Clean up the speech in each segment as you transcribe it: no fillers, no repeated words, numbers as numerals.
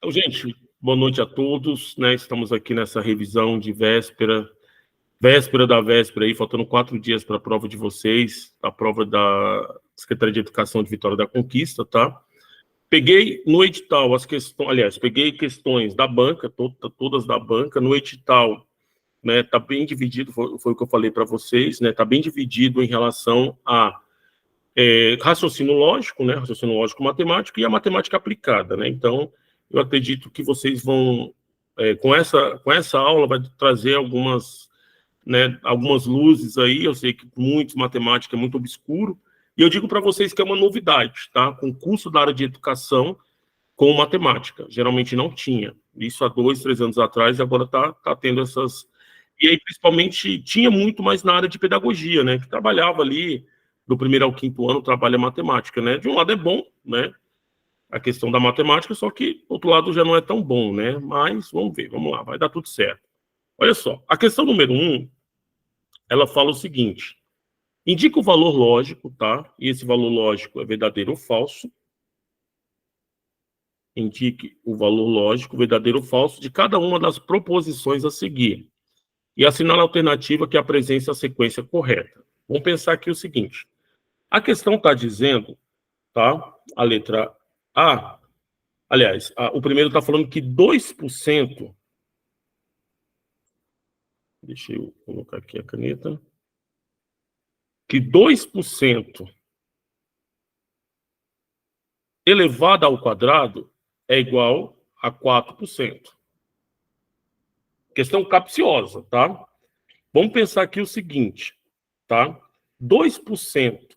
Então, gente, boa noite a todos, né? Estamos aqui nessa revisão de véspera da véspera aí, faltando 4 dias para a prova de vocês, a prova da Secretaria de Educação de Vitória da Conquista, tá? Peguei no edital as questões, aliás, peguei questões da banca, todas da banca, no edital, né? Tá bem dividido, foi o que eu falei para vocês, né? Tá bem dividido em relação a raciocínio lógico, né? Raciocínio lógico matemático e a matemática aplicada, né? Então, eu acredito que vocês vão, com essa aula, vai trazer algumas, né, algumas luzes aí. Eu sei que muito matemática é muito obscuro, e eu digo para vocês que é uma novidade, tá? Concurso da área de educação com matemática. Geralmente não tinha. Isso há 2, 3 anos atrás, e agora tá tendo essas... E aí, principalmente, tinha muito mais na área de pedagogia, né? Que trabalhava ali, do primeiro ao quinto ano, trabalha matemática, né? De um lado é bom, né? A questão da matemática, só que, do outro lado, já não é tão bom, né? Mas, vamos ver, vamos lá, vai dar tudo certo. Olha só, a questão número 1, ela fala o seguinte: indica o valor lógico, tá? E esse valor lógico é verdadeiro ou falso. Indique o valor lógico, verdadeiro ou falso, de cada uma das proposições a seguir. E assinale a alternativa que apresente a sequência correta. Vamos pensar aqui o seguinte: a questão está dizendo, tá? A letra A, aliás, o primeiro está falando que 2%, deixa eu colocar aqui a caneta, que 2% elevado ao quadrado é igual a 4%. Questão capciosa, tá? Vamos pensar aqui o seguinte, tá? 2%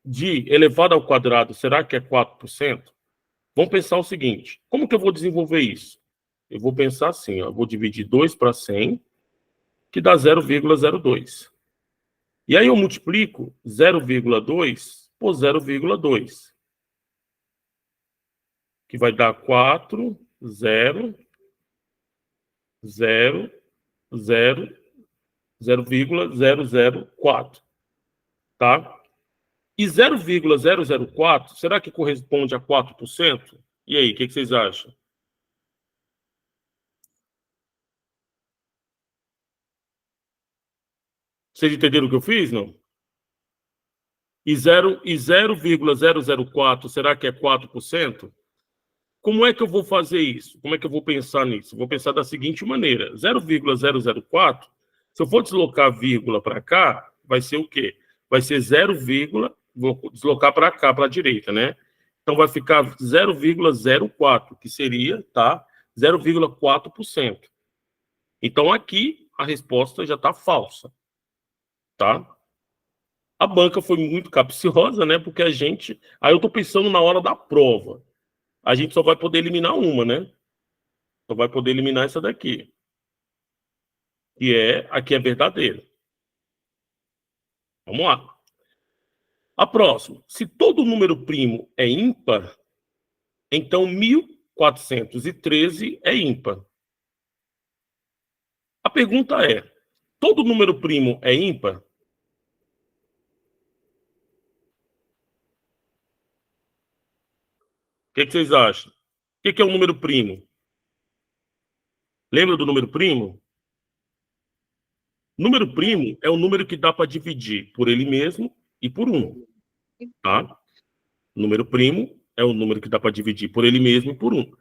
de elevado ao quadrado, será que é 4%? Vamos pensar o seguinte: como que eu vou desenvolver isso? Eu vou pensar assim, ó, eu vou dividir 2 para 100, que dá 0,02. E aí eu multiplico 0,2 por 0,2, que vai dar 4, 0, 0, 0, 0,004, tá? E 0,004, será que corresponde a 4%? E aí, o que vocês acham? Vocês entenderam o que eu fiz, não? E 0,004, será que é 4%? Como é que eu vou fazer isso? Como é que eu vou pensar nisso? Vou pensar da seguinte maneira: 0,004, se eu for deslocar a vírgula para cá, vai ser o quê? Vai ser 0, vou deslocar para cá, para a direita, né? Então vai ficar 0,04, que seria, tá? 0,4%. Então aqui a resposta já está falsa, tá? A banca foi muito capciosa, né? Porque a gente... Aí eu estou pensando na hora da prova. A gente só vai poder eliminar uma, né? Só vai poder eliminar essa daqui, que é a que é verdadeira. Vamos lá. A próxima: se todo número primo é ímpar, então 1413 é ímpar. A pergunta é: todo número primo é ímpar? O que vocês acham? O que é um número primo? Lembra do número primo? Número primo é o número que dá para dividir por ele mesmo e por 1, tá? Número primo é o número que dá para dividir por ele mesmo e por 1.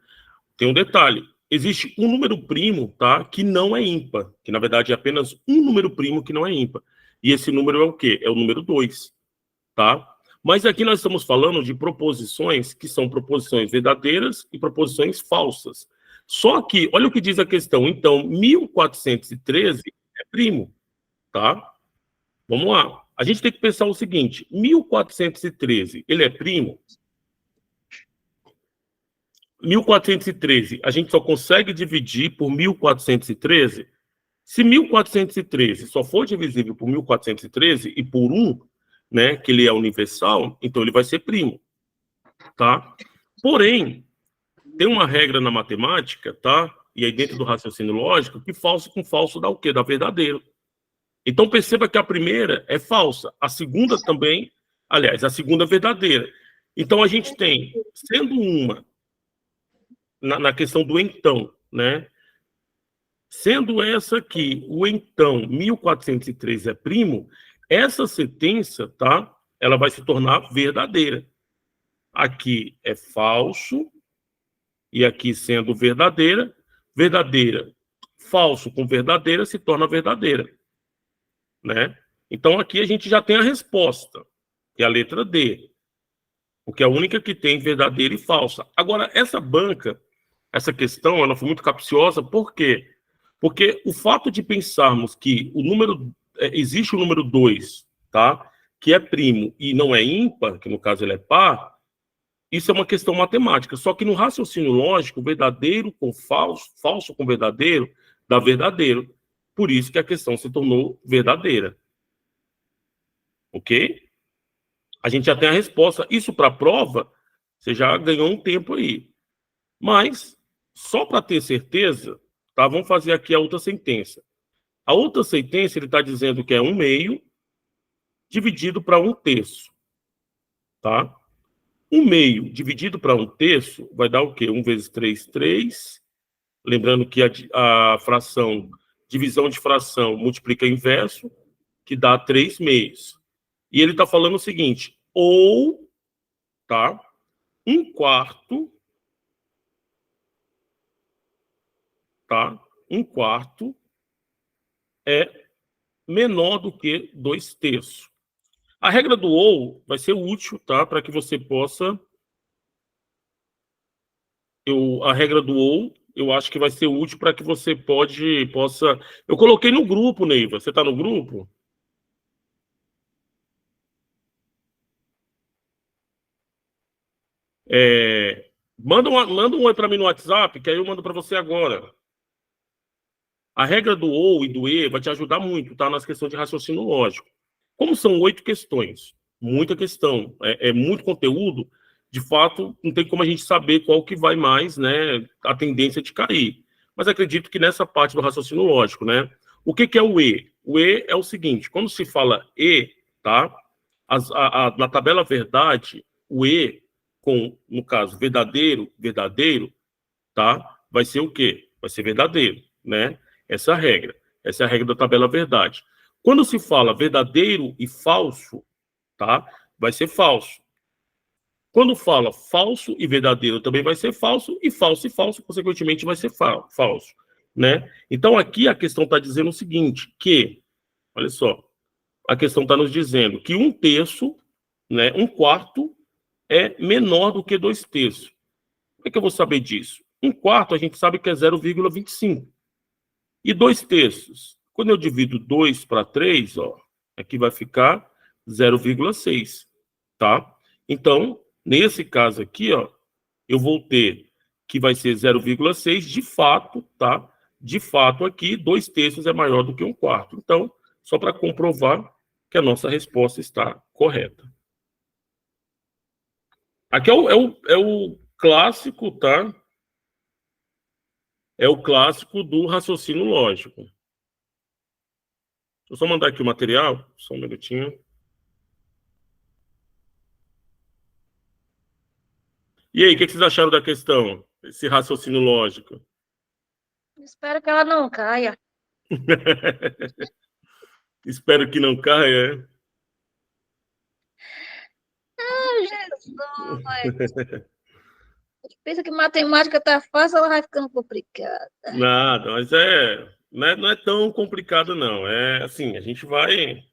Tem um detalhe: existe um número primo, tá, que não é ímpar, que na verdade é apenas um número primo que não é ímpar. E esse número é o quê? É o número 2, tá? Mas aqui nós estamos falando de proposições que são proposições verdadeiras e proposições falsas. Só que, olha o que diz a questão. Então, 1413 é primo, tá? Vamos lá. A gente tem que pensar o seguinte: 1413, ele é primo? 1413, a gente só consegue dividir por 1413? Se 1413 só for divisível por 1413 e por 1, né, que ele é universal, então ele vai ser primo, tá? Porém, tem uma regra na matemática, tá? E aí dentro do raciocínio lógico, que falso com falso dá o quê? Dá verdadeiro. Então perceba que a primeira é falsa, a segunda também, aliás, a segunda é verdadeira. Então a gente tem, sendo uma na questão do então, né? Sendo essa aqui, o então 1403 é primo, essa sentença, tá? Ela vai se tornar verdadeira. Aqui é falso, e aqui sendo verdadeira, verdadeira, falso com verdadeira se torna verdadeira, né? Então aqui a gente já tem a resposta, que é a letra D, porque é a única que tem verdadeira e falsa. Agora, essa banca, essa questão, ela foi muito capciosa, por quê? Porque o fato de pensarmos que o número, existe o número 2, tá? Que é primo e não é ímpar, que no caso ele é par, isso é uma questão matemática. Só que no raciocínio lógico, verdadeiro com falso, falso com verdadeiro, dá verdadeiro. Por isso que a questão se tornou verdadeira. Ok? A gente já tem a resposta. Isso para a prova, você já ganhou um tempo aí. Mas, só para ter certeza, tá? Vamos fazer aqui a outra sentença. A outra sentença, ele está dizendo que é 1/2 dividido para 1/3. Tá? 1/2 dividido para 1/3 vai dar o quê? 1 vezes 3, 3. Lembrando que a fração, divisão de fração, multiplica inverso, que dá 3/2. E ele está falando o seguinte, ou, tá? 1/4, tá? 1/4 é menor do que 2/3. A regra do ou vai ser útil, tá? Para que você possa... a regra do ou, eu acho que vai ser útil para que você possa... Eu coloquei no grupo, Neiva. Você está no grupo? Manda um oi para mim no WhatsApp, que aí eu mando para você agora. A regra do ou e do e vai te ajudar muito, tá? Nas questões de raciocínio lógico. Como são 8 questões, muita questão, é muito conteúdo, de fato, não tem como a gente saber qual que vai mais, né? A tendência de cair. Mas acredito que nessa parte do raciocínio lógico, né? O que é o e? O e é o seguinte: quando se fala e, tá? Na tabela verdade, o e com, no caso, verdadeiro, verdadeiro, tá? Vai ser o quê? Vai ser verdadeiro, né? Essa é a regra. Essa é a regra da tabela verdade. Quando se fala verdadeiro e falso, tá? Vai ser falso. Quando fala falso e verdadeiro, também vai ser falso, e falso, consequentemente, vai ser falso, né? Então, aqui a questão está dizendo o seguinte, que, olha só, a questão está nos dizendo que 1/3, né, 1/4 é menor do que 2/3. Como é que eu vou saber disso? 1/4 a gente sabe que é 0,25. E 2/3, quando eu divido 2 para 3, ó, aqui vai ficar 0,6, tá? Então, nesse caso aqui, ó, eu vou ter que vai ser 0,6 de fato, tá? De fato aqui, 2/3 é maior do que 1/4. Então, só para comprovar que a nossa resposta está correta. Aqui é o clássico, tá? É o clássico do raciocínio lógico. Deixa eu só mandar aqui o material, só um minutinho. E aí, o que vocês acharam da questão? Esse raciocínio lógico? Espero que ela não caia. Espero que não caia. Jesus! Pensa que matemática tá fácil, ela vai ficando complicada. Nada, mas não é tão complicado, não. É assim, a gente vai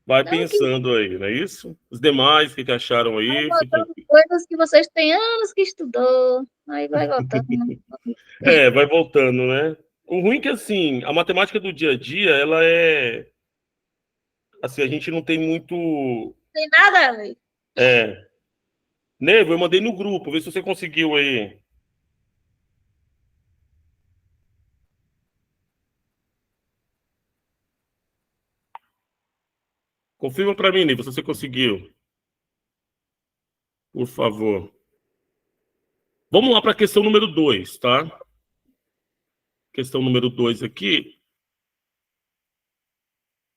Não que pensando aí, não é isso? Os demais, o que acharam vai aí? botando coisas que vocês têm anos que estudou. Aí vai botando. Vai voltando, né? O ruim é que, assim, a matemática do dia a dia, ela é... Assim, a gente não tem muito... Tem nada a ver. Nevo, eu mandei no grupo, vê se você conseguiu aí. Confirma para mim, Nevo, se você conseguiu. Por favor. Vamos lá para a questão número 2, tá? Questão número 2 aqui.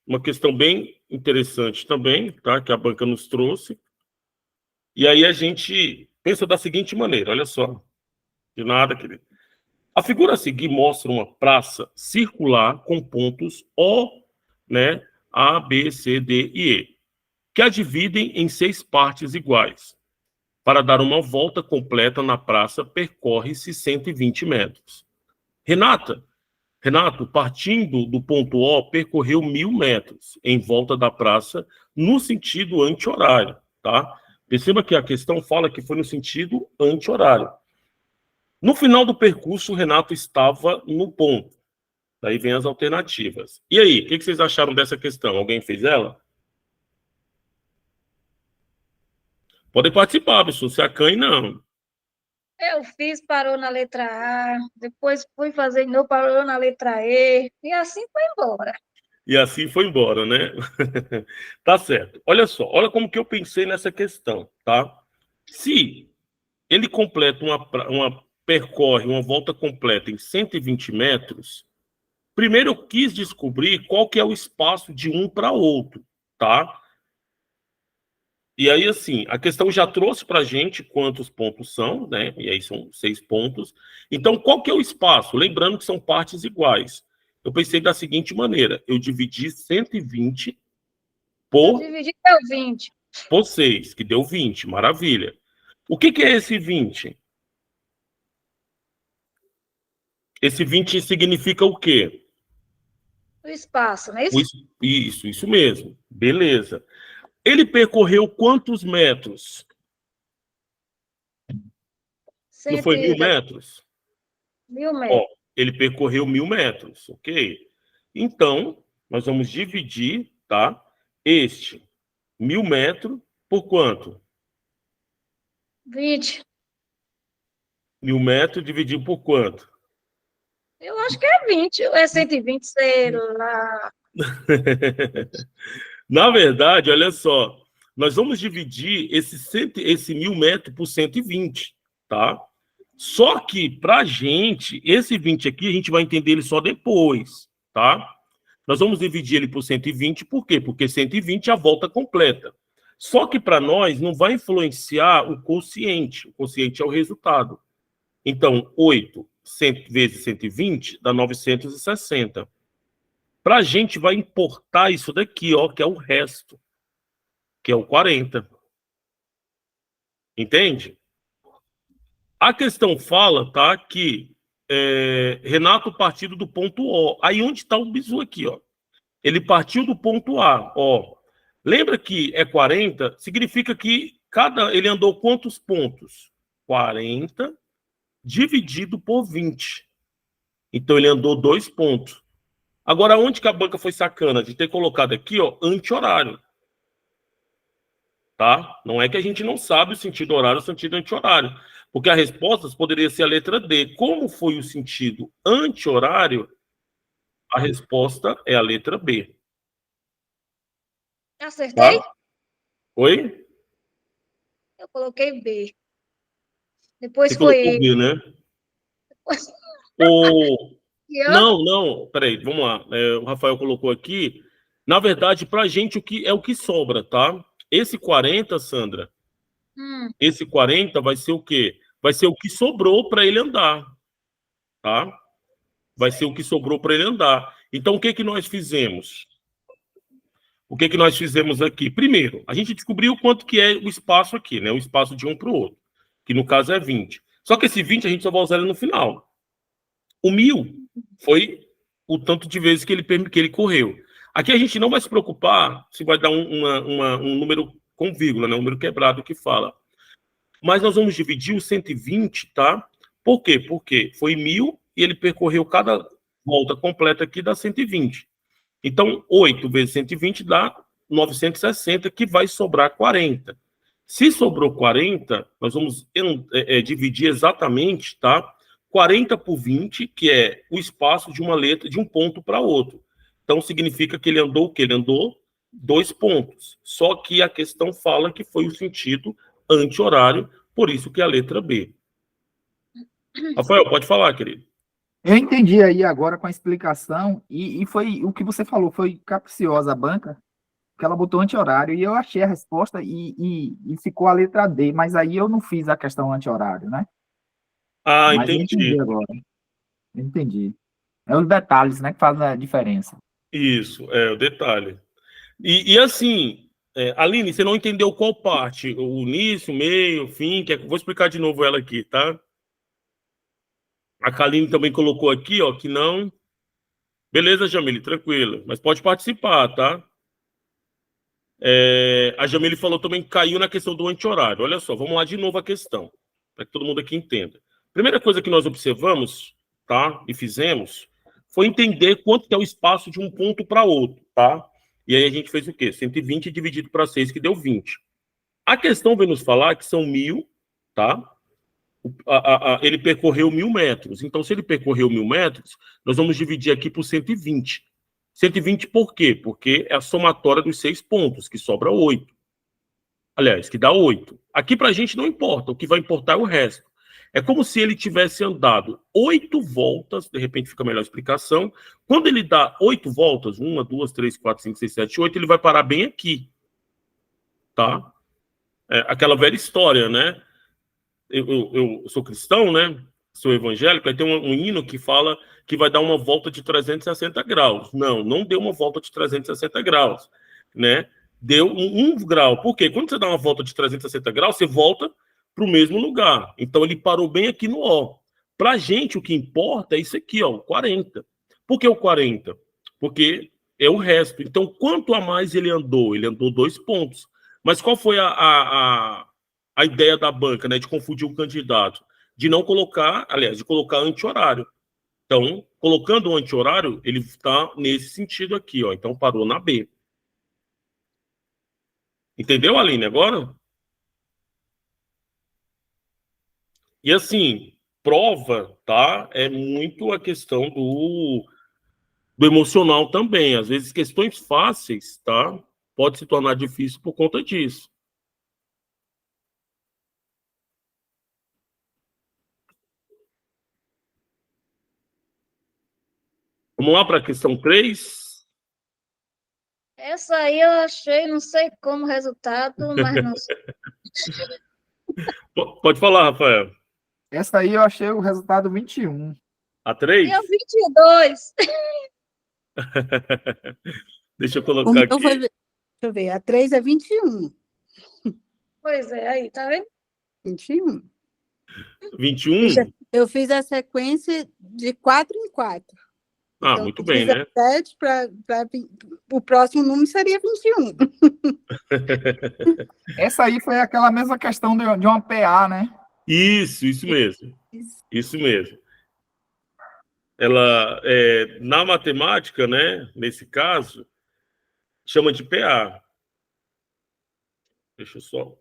Uma questão bem interessante também, tá? Que a banca nos trouxe. E aí a gente pensa da seguinte maneira, olha só. De nada, querido. A figura a seguir mostra uma praça circular com pontos O, né, A, B, C, D e E, que a dividem em 6 partes iguais. Para dar uma volta completa na praça, percorre-se 120 metros. Renato, partindo do ponto O, percorreu 1.000 metros em volta da praça no sentido anti-horário, tá? Perceba que a questão fala que foi no sentido anti-horário. No final do percurso, o Renato estava no ponto. Daí vem as alternativas. E aí, o que vocês acharam dessa questão? Alguém fez ela? Podem participar, pessoal. Se acanhe, não. Eu fiz, parou na letra A, depois fui fazer de novo, parou na letra E, e assim foi embora. E assim foi embora, né? Tá certo. Olha só, olha como que eu pensei nessa questão, tá? Se ele completa percorre uma volta completa em 120 metros, primeiro eu quis descobrir qual que é o espaço de um para outro, tá? E aí, assim, a questão já trouxe para a gente quantos pontos são, né? E aí são 6 pontos. Então, qual que é o espaço? Lembrando que são partes iguais. Eu pensei da seguinte maneira: eu dividi 120 Eu por, dividi deu 20. por 6, que deu 20. Maravilha. O que é esse 20? Esse 20 significa o quê? O espaço, não é isso? Isso mesmo. Beleza. Ele percorreu quantos metros? Não foi 1.000 metros? 1.000 Ó, metros. ele percorreu 1.000 metros, ok? Então, nós vamos dividir, tá? Este 1.000 metros por quanto? 20. 1.000 metros dividido por quanto? Eu acho que é 20, ou é 120, sei lá. Na verdade, olha só, nós vamos dividir esse 1.000 metros por 120, tá? Só que, para gente, esse 20 aqui, a gente vai entender ele só depois, tá? Nós vamos dividir ele por 120, por quê? Porque 120 é a volta completa. Só que, para nós, não vai influenciar o quociente. O quociente é o resultado. Então, 8 vezes 120 dá 960. Para a gente, vai importar isso daqui, ó, que é o resto, que é o 40. Entende? A questão fala, tá, que Renato partindo do ponto O. Aí onde está o bizu aqui, ó? Ele partiu do ponto A, ó. Lembra que é 40? Significa que ele andou quantos pontos? 40 dividido por 20. Então ele andou 2 pontos. Agora, onde que a banca foi sacana? De ter colocado aqui, ó, anti-horário. Tá? Não é que a gente não sabe o sentido horário ou o sentido anti-horário. Porque a resposta poderia ser a letra D. Como foi o sentido anti-horário, a resposta é a letra B. Acertei? Tá? Oi? Eu coloquei B. Você Depois colocou foi B, né? E ó, Não, peraí, vamos lá. O Rafael colocou aqui. Na verdade, pra gente, o que sobra, tá? Esse 40, Sandra, esse 40 vai ser o quê? Vai ser o que sobrou para ele andar, tá? Vai ser o que sobrou para ele andar. Então, o que que nós fizemos? O que que nós fizemos aqui? Primeiro, a gente descobriu quanto que é o espaço aqui, né? O espaço de um para o outro, que no caso é 20. Só que esse 20 a gente só vai usar ele no final. O 1.000 foi o tanto de vezes que ele correu. Aqui a gente não vai se preocupar se vai dar um número com vírgula, né? Um número quebrado que fala. Mas nós vamos dividir o 120, tá? Por quê? Porque foi 1.000 e ele percorreu cada volta completa aqui dá 120. Então, 8 vezes 120 dá 960, que vai sobrar 40. Se sobrou 40, nós vamos dividir exatamente, tá? 40 por 20, que é o espaço de uma letra, de um ponto para outro. Então, significa que ele andou o quê? Ele andou 2 pontos. Só que a questão fala que foi o sentido anti-horário, por isso que é a letra B. Rafael, pode falar, querido. Eu entendi aí agora com a explicação, e foi o que você falou, foi capciosa a banca, porque ela botou anti-horário, e eu achei a resposta e ficou a letra D, mas aí eu não fiz a questão anti-horário, né? Ah, Mas eu entendi entendi. agora, eu entendi. É os detalhes, né, que fazem a diferença. Isso, é o detalhe. E assim, Aline, você não entendeu qual parte? O início, o meio, o fim? Vou explicar de novo ela aqui, tá? A Kaline também colocou aqui, ó, que não. Beleza, Jamile, tranquilo. Mas pode participar, tá? A Jamile falou também que caiu na questão do anti-horário. Olha só, vamos lá de novo a questão, para que todo mundo aqui entenda. Primeira coisa que nós observamos, tá? E fizemos, foi entender quanto que é o espaço de um ponto para outro, tá? E aí a gente fez o quê? 120 dividido para 6, que deu 20. A questão vem nos falar que são 1.000, tá? Ele percorreu 1.000 metros. Então, se ele percorreu 1.000 metros, nós vamos dividir aqui por 120. 120 por quê? Porque é a somatória dos 6 pontos, que sobra 8. Aliás, que dá 8. Aqui para a gente não importa, o que vai importar é o resto. É como se ele tivesse andado 8 voltas, de repente fica melhor a explicação. Quando ele dá 8 voltas, 1, 2, 3, 4, 5, 6, 7, 8, ele vai parar bem aqui. Tá? Aquela velha história, né? Eu sou cristão, né? Sou evangélico, aí tem um hino que fala que vai dar uma volta de 360 graus. Não, não deu uma volta de 360 graus, né? Deu um grau. Por quê? Quando você dá uma volta de 360 graus, você volta para o mesmo lugar. Então, ele parou bem aqui no O. Para a gente, o que importa é isso aqui, ó, o 40. Por que o 40? Porque é o resto. Então, quanto a mais ele andou? Ele andou 2 pontos. Mas qual foi a ideia da banca, né, de confundir o candidato? De não colocar, aliás, de colocar anti-horário. Então, colocando o anti-horário, ele está nesse sentido aqui, ó. Então, parou na B. Entendeu, Aline, agora? E assim, prova, tá? É muito a questão do emocional também. Às vezes, questões fáceis, tá? Pode se tornar difícil por conta disso. Vamos lá para a questão 3. Essa aí eu achei, não sei como o resultado, mas não sei. Pode falar, Rafael. Essa aí eu achei o resultado 21. A 3? E o 22. Deixa eu colocar aqui. Deixa eu ver, a 3 é 21. Pois é, aí, tá vendo? 21. 21? Eu fiz a sequência de 4 em 4. Ah, Então, muito bem, né? 17 para o próximo número seria 21. Essa aí foi aquela mesma questão de uma PA, né? Isso mesmo. Isso mesmo. Ela, na matemática, né, nesse caso, chama de PA. Deixa eu só.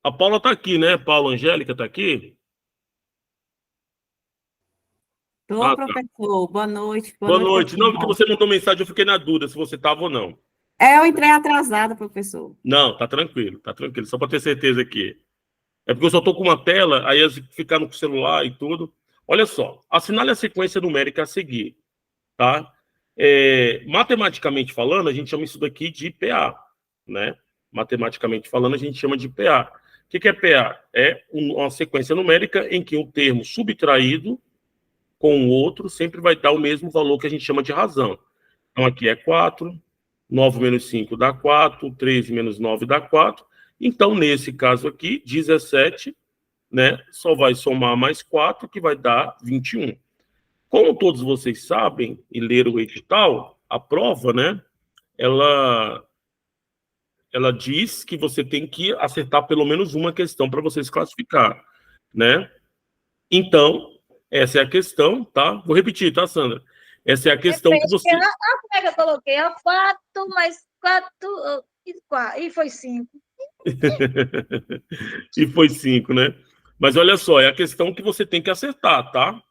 A Paula está aqui, né? Paula Angélica está aqui? Estou, professor. Boa noite. Boa noite. Não, porque você mandou mensagem, eu fiquei na dúvida se você estava ou não. Eu entrei atrasada, professor. Não, tá tranquilo, só para ter certeza aqui. É porque eu só estou com uma tela, aí ficar no celular e tudo. Olha só, assinale a sequência numérica a seguir, tá? Matematicamente falando, a gente chama isso daqui de PA, né? Matematicamente falando, a gente chama de PA. O que é PA? É uma sequência numérica em que um termo subtraído com o outro sempre vai dar o mesmo valor que a gente chama de razão. Então, aqui é 4, 9 menos 5 dá 4, 13 menos 9 dá 4. Então, nesse caso aqui, 17, né, só vai somar mais 4, que vai dar 21. Como todos vocês sabem e leram o edital, a prova, né, ela diz que você tem que acertar pelo menos uma questão para você se classificar, né? Então, essa é a questão, tá? Vou repetir, tá, Sandra? Essa é a questão que você... Como é que eu coloquei? 4 mais 4 e foi 5. E foi 5, né? Mas olha só, é a questão que você tem que acertar, tá?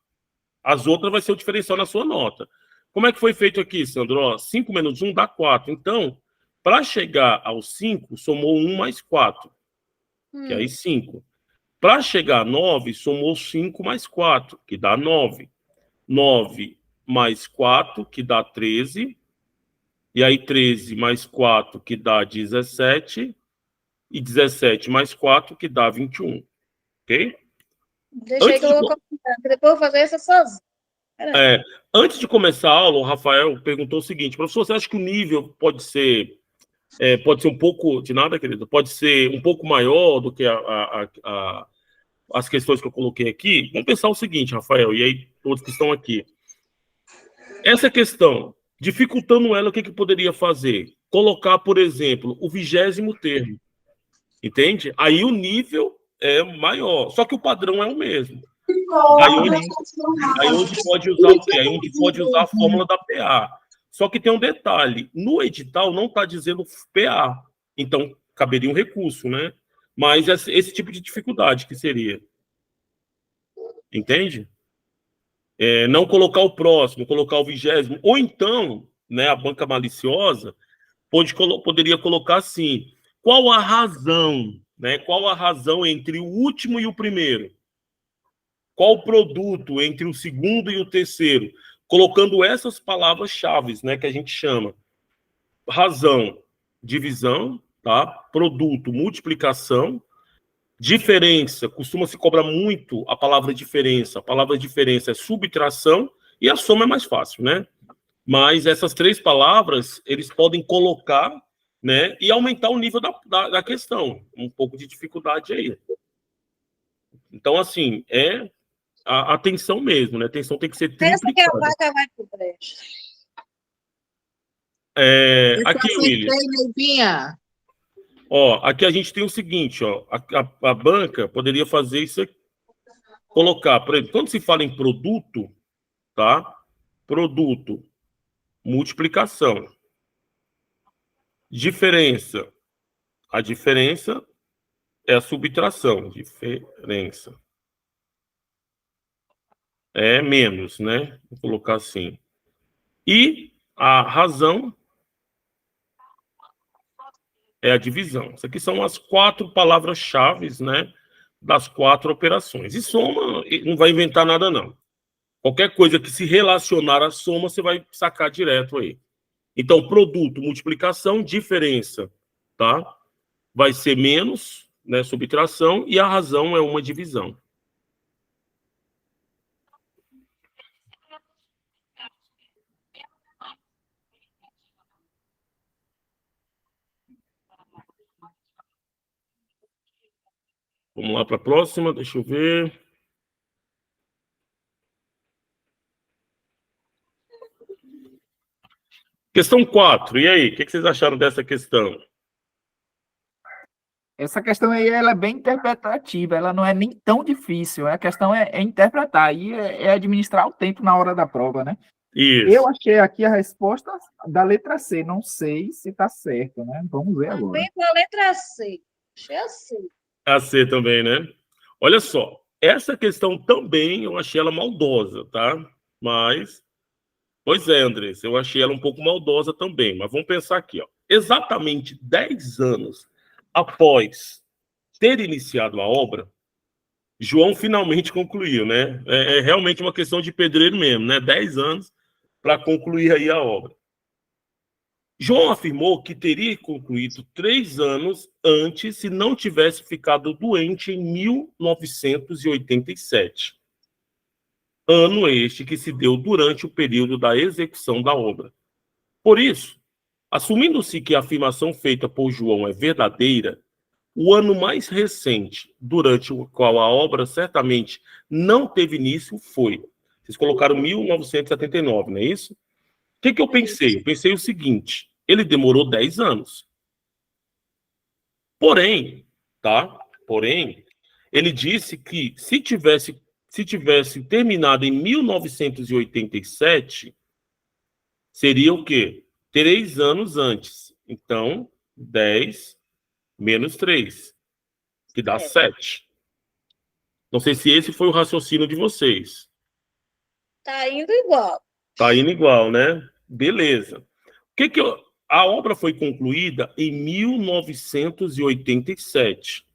As outras vai ser o diferencial na sua nota. Como é que foi feito aqui, Sandro? 5 menos 1 dá 4. Então, para chegar aos 5, somou 1 mais 4, que aí 5. Para chegar a 9, somou 5 mais 4, que dá 9. 9 mais 4, que dá 13. E aí 13 mais 4, que dá 17. E 17 mais 4, que dá 21. Ok? Deixa aí que eu vou comentar, que depois eu vou fazer essa sozinha. Antes de começar a aula, o Rafael perguntou o seguinte: professor, você acha que o nível pode ser um pouco, de nada, querido, pode ser um pouco maior do que as questões que eu coloquei aqui? Vamos pensar o seguinte, Rafael, e aí todos que estão aqui. Essa questão, dificultando ela, o que poderia fazer? Colocar, por exemplo, o 20º termo. Entende? Aí o nível é maior, só que o padrão é o mesmo. Aí onde pode usar o quê? Aí onde pode usar a fórmula da PA. Só que tem um detalhe, no edital não está dizendo PA, então caberia um recurso, né? Mas esse tipo de dificuldade que seria. Entende? Não colocar o próximo, colocar o 20º, ou então, né, a banca maliciosa poderia colocar assim: qual a razão, né? Qual a razão entre o último e o primeiro? Qual o produto entre o segundo e o terceiro? Colocando essas palavras-chave, né, que a gente chama: razão, divisão, tá? Produto, multiplicação, diferença, costuma se cobrar muito a palavra diferença. A palavra diferença é subtração e a soma é mais fácil, né? Mas essas três palavras, eles podem colocar, né, e aumentar o nível da questão. Um pouco de dificuldade aí. Então, assim, a atenção mesmo, né? A atenção tem que ser Pensa que a triplicada. vaca vai pro brejo. Aqui, William. Ó, aqui a gente tem o seguinte, ó, a banca poderia fazer isso aqui, colocar, por exemplo, quando se fala em produto, tá? Produto, multiplicação. Diferença. A diferença é a subtração. Diferença. É menos, né? Vou colocar assim. E a razão é a divisão. Isso aqui são as 4 palavras-chave, né? Das 4 operações. E soma, não vai inventar nada, não. Qualquer coisa que se relacionar à soma, você vai sacar direto aí. Então, produto, multiplicação, diferença, tá? Vai ser menos, né? Subtração, e a razão é uma divisão. Vamos lá para a próxima, deixa eu ver. Questão 4, e aí? O que vocês acharam dessa questão? Essa questão aí, ela é bem interpretativa, ela não é nem tão difícil, a questão é interpretar, e é administrar o tempo na hora da prova, né? Isso. Eu achei aqui a resposta da letra C, não sei se está certo, né? Vamos ver agora. Também com a letra C. Achei assim. A C também, né? Olha só, essa questão também eu achei ela maldosa, tá? Mas, pois é, Andressa, eu achei ela um pouco maldosa também, mas vamos pensar aqui, ó. Exatamente 10 anos após ter iniciado a obra, João finalmente concluiu, né? É realmente uma questão de pedreiro mesmo, né? 10 anos para concluir aí a obra. João afirmou que teria concluído 3 anos antes se não tivesse ficado doente em 1987. Ano este que se deu durante o período da execução da obra. Por isso, assumindo-se que a afirmação feita por João é verdadeira, o ano mais recente durante o qual a obra certamente não teve início foi. Vocês colocaram 1979, não é isso? O que eu pensei? Eu pensei o seguinte: ele demorou 10 anos. Porém, tá? Porém, ele disse que se tivesse terminado em 1987, seria o quê? 3 anos antes. Então, 10 menos 3, que dá 7. Não sei se esse foi o raciocínio de vocês. Tá indo igual. Tá indo igual, né? Beleza. A obra foi concluída em 1987.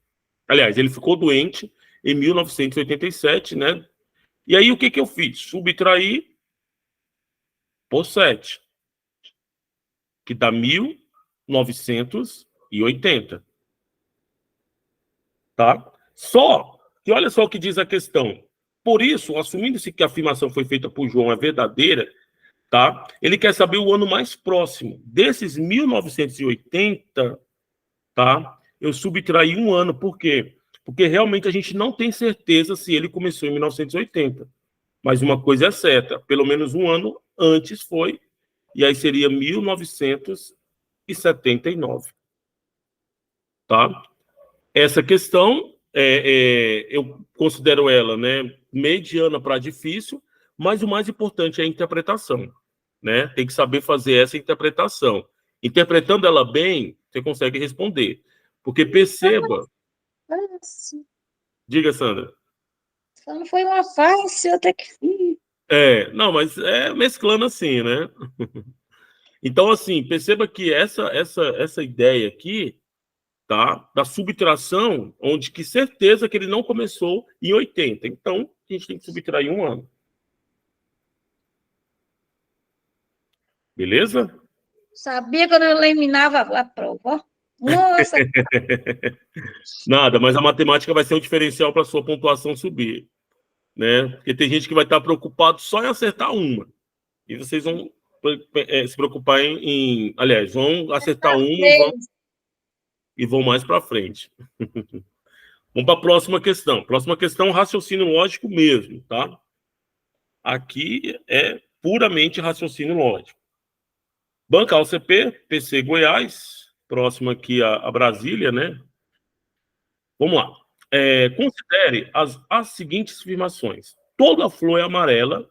Aliás, ele ficou doente em 1987, né? E aí, o que eu fiz? Subtrair por 7. que dá 1980. Tá? Só que olha só o que diz a questão. Por isso, assumindo-se que a afirmação foi feita por João é verdadeira, tá? Ele quer saber o ano mais próximo. Desses 1980, tá? Eu subtraí um ano. Por quê? Porque realmente a gente não tem certeza se ele começou em 1980. Mas uma coisa é certa, pelo menos um ano antes foi, e aí seria 1979. Tá? Essa questão, eu considero ela, né, mediana para difícil, mas o mais importante é a interpretação. Né? Tem que saber fazer essa interpretação. Interpretando ela bem, você consegue responder. Porque perceba... Diga, Sandra. Só não foi uma fácil, até que... Não, mas é mesclando assim, né? Então, assim, perceba que essa ideia aqui, tá? Da subtração, onde que certeza que ele não começou em 80. Então, a gente tem que subtrair um ano. Beleza? Sabia quando eu eliminava a prova, ó. Nossa! Nada, mas a matemática vai ser um diferencial para a sua pontuação subir. Né? Porque tem gente que vai estar preocupado só em acertar uma. E vocês vão se preocupar aliás, vão acertar uma e vão mais para frente. Vamos para a próxima questão. Próxima questão, raciocínio lógico mesmo, tá? Aqui é puramente raciocínio lógico. Banca UCP, PC Goiás, próximo aqui a Brasília, né? Vamos lá. Considere as seguintes afirmações. Toda flor é amarela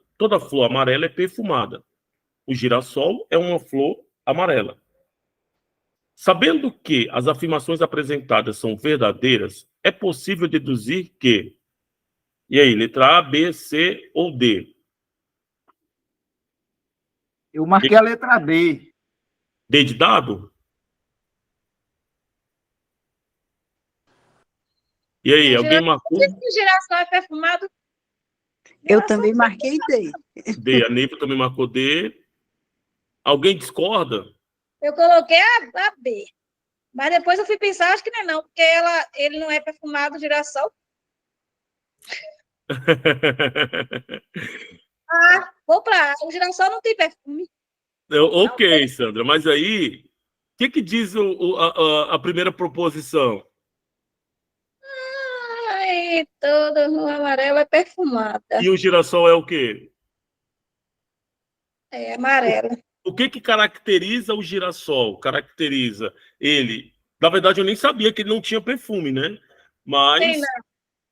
perfumada. O girassol é uma flor amarela. Sabendo que as afirmações apresentadas são verdadeiras, é possível deduzir que... E aí, letra A, B, C ou D? Eu marquei a letra D. D de dado? E aí, alguém marcou? O girassol é perfumado? Eu também marquei D. D, a Neiva também marcou D. Alguém discorda? Eu coloquei a B. Mas depois eu fui pensar, acho que não, porque ele não é perfumado, o girassol. Vou para A. O girassol não tem perfume. Ok, Sandra, mas aí, o que diz a primeira proposição? Ai, toda amarela é perfumada. E o girassol é o quê? É amarela. O que caracteriza o girassol? Caracteriza ele... Na verdade, eu nem sabia que ele não tinha perfume, né? Mas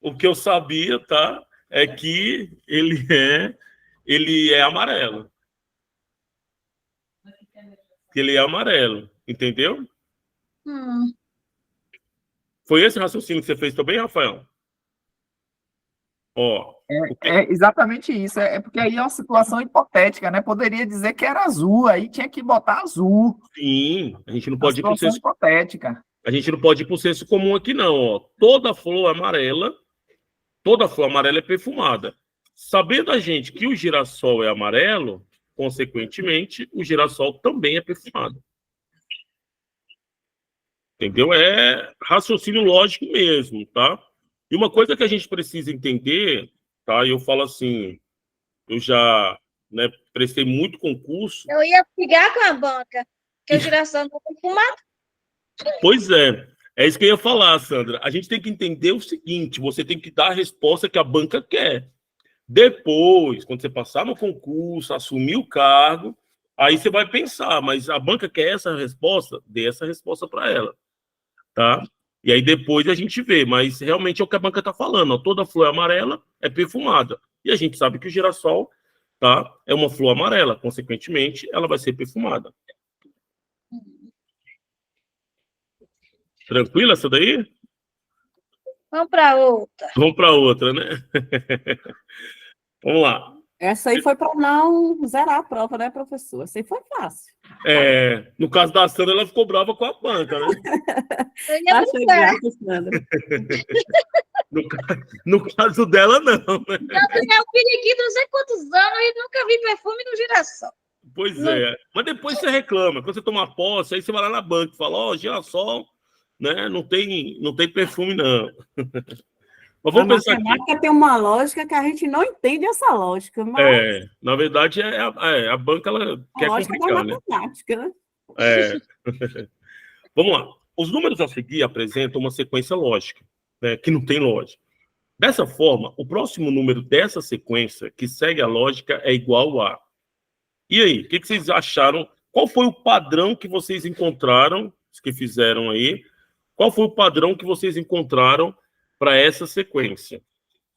o que eu sabia, tá? É que ele é amarelo. Ele é amarelo, entendeu? Foi esse raciocínio que você fez também, Rafael? É exatamente isso. É porque aí é uma situação hipotética, né? Poderia dizer que era azul, aí tinha que botar azul. Sim, a gente não pode ir para o senso hipotética. A gente não pode ir para o senso comum aqui, não. Ó. Toda flor amarela é perfumada. Sabendo a gente que o girassol é amarelo, consequentemente, o girassol também é perfumado. Entendeu? É raciocínio lógico mesmo, tá? E uma coisa que a gente precisa entender, tá? Eu falo assim, eu já, né, prestei muito concurso. Eu ia brigar com a banca, que o girassol não é perfumado. Pois é isso que eu ia falar, Sandra. A gente tem que entender o seguinte, você tem que dar a resposta que a banca quer. Depois, quando você passar no concurso, assumir o cargo, aí você vai pensar, mas a banca quer essa resposta? Dê essa resposta para ela, tá? E aí depois a gente vê, mas realmente é o que a banca está falando, ó, toda flor amarela é perfumada. E a gente sabe que o girassol, tá, é uma flor amarela, consequentemente, ela vai ser perfumada. Tranquila essa daí? Vamos para outra. Vamos para outra, né? Vamos lá. Essa aí foi para não zerar a prova, né, professor? Essa aí foi fácil. No caso da Sandra, ela ficou brava com a banca, né? Achei graça, Sandra. No caso dela, não. Né? Eu tenho um periquito, não sei quantos anos, e nunca vi perfume no girassol. Pois é. Mas depois você reclama. Quando você toma posse, aí você vai lá na banca e fala, ó, girassol, né? Não tem perfume, não. Mas A vamos pensar aqui. matemática tem uma lógica que a gente não entende essa lógica, mas Na verdade, a banca ela a quer lógica da complicar, né? matemática, né? É. Vamos lá. Os números a seguir apresentam uma sequência lógica, né, que não tem lógica. Dessa forma, o próximo número dessa sequência que segue a lógica é igual a. E aí, o que vocês acharam? Qual foi o padrão que vocês encontraram, os que fizeram aí? Qual foi o padrão que vocês encontraram para essa sequência?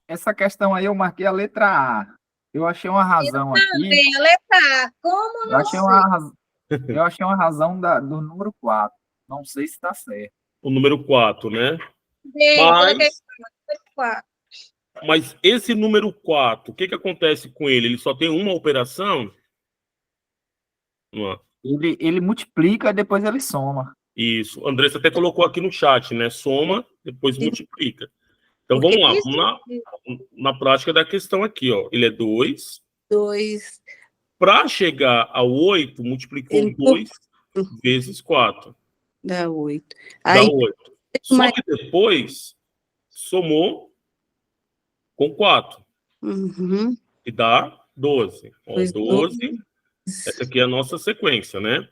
Essa questão aí eu marquei a letra A. Eu achei uma razão aqui. Também, a letra A. Como Eu não achei sei? eu achei uma razão do número 4. Não sei se está certo. O número 4, né? Bem, coloquei 4. Mas esse número 4, o que acontece com ele? Ele só tem uma operação? Ele multiplica e depois ele soma. Isso. Andressa até colocou aqui no chat, né? Soma, depois multiplica. Então, vamos lá. Vamos na prática da questão aqui, ó. Ele é 2. 2. Para chegar ao 8, multiplicou 2 vezes 4. Dá 8. Dá Aí, 8. Só que depois somou com 4. uhum, E dá 12. Ó, Pois 12. Essa aqui é a nossa sequência, né?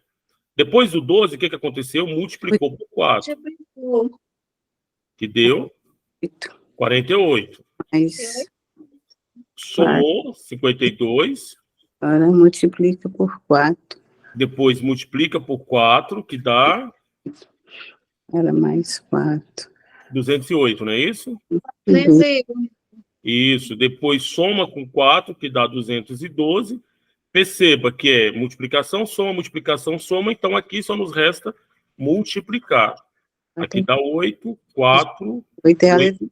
Depois do 12, o que aconteceu? Multiplicou por 4. Que deu 48. mais, Somou 52. agora multiplica por 4. Depois multiplica por 4, que dá Era mais 4. 208, não é isso? Isso. Depois soma com 4, que dá 212. Perceba que é multiplicação, soma. Então, aqui só nos resta multiplicar. Aqui dá 8, 4, 8 é a 8.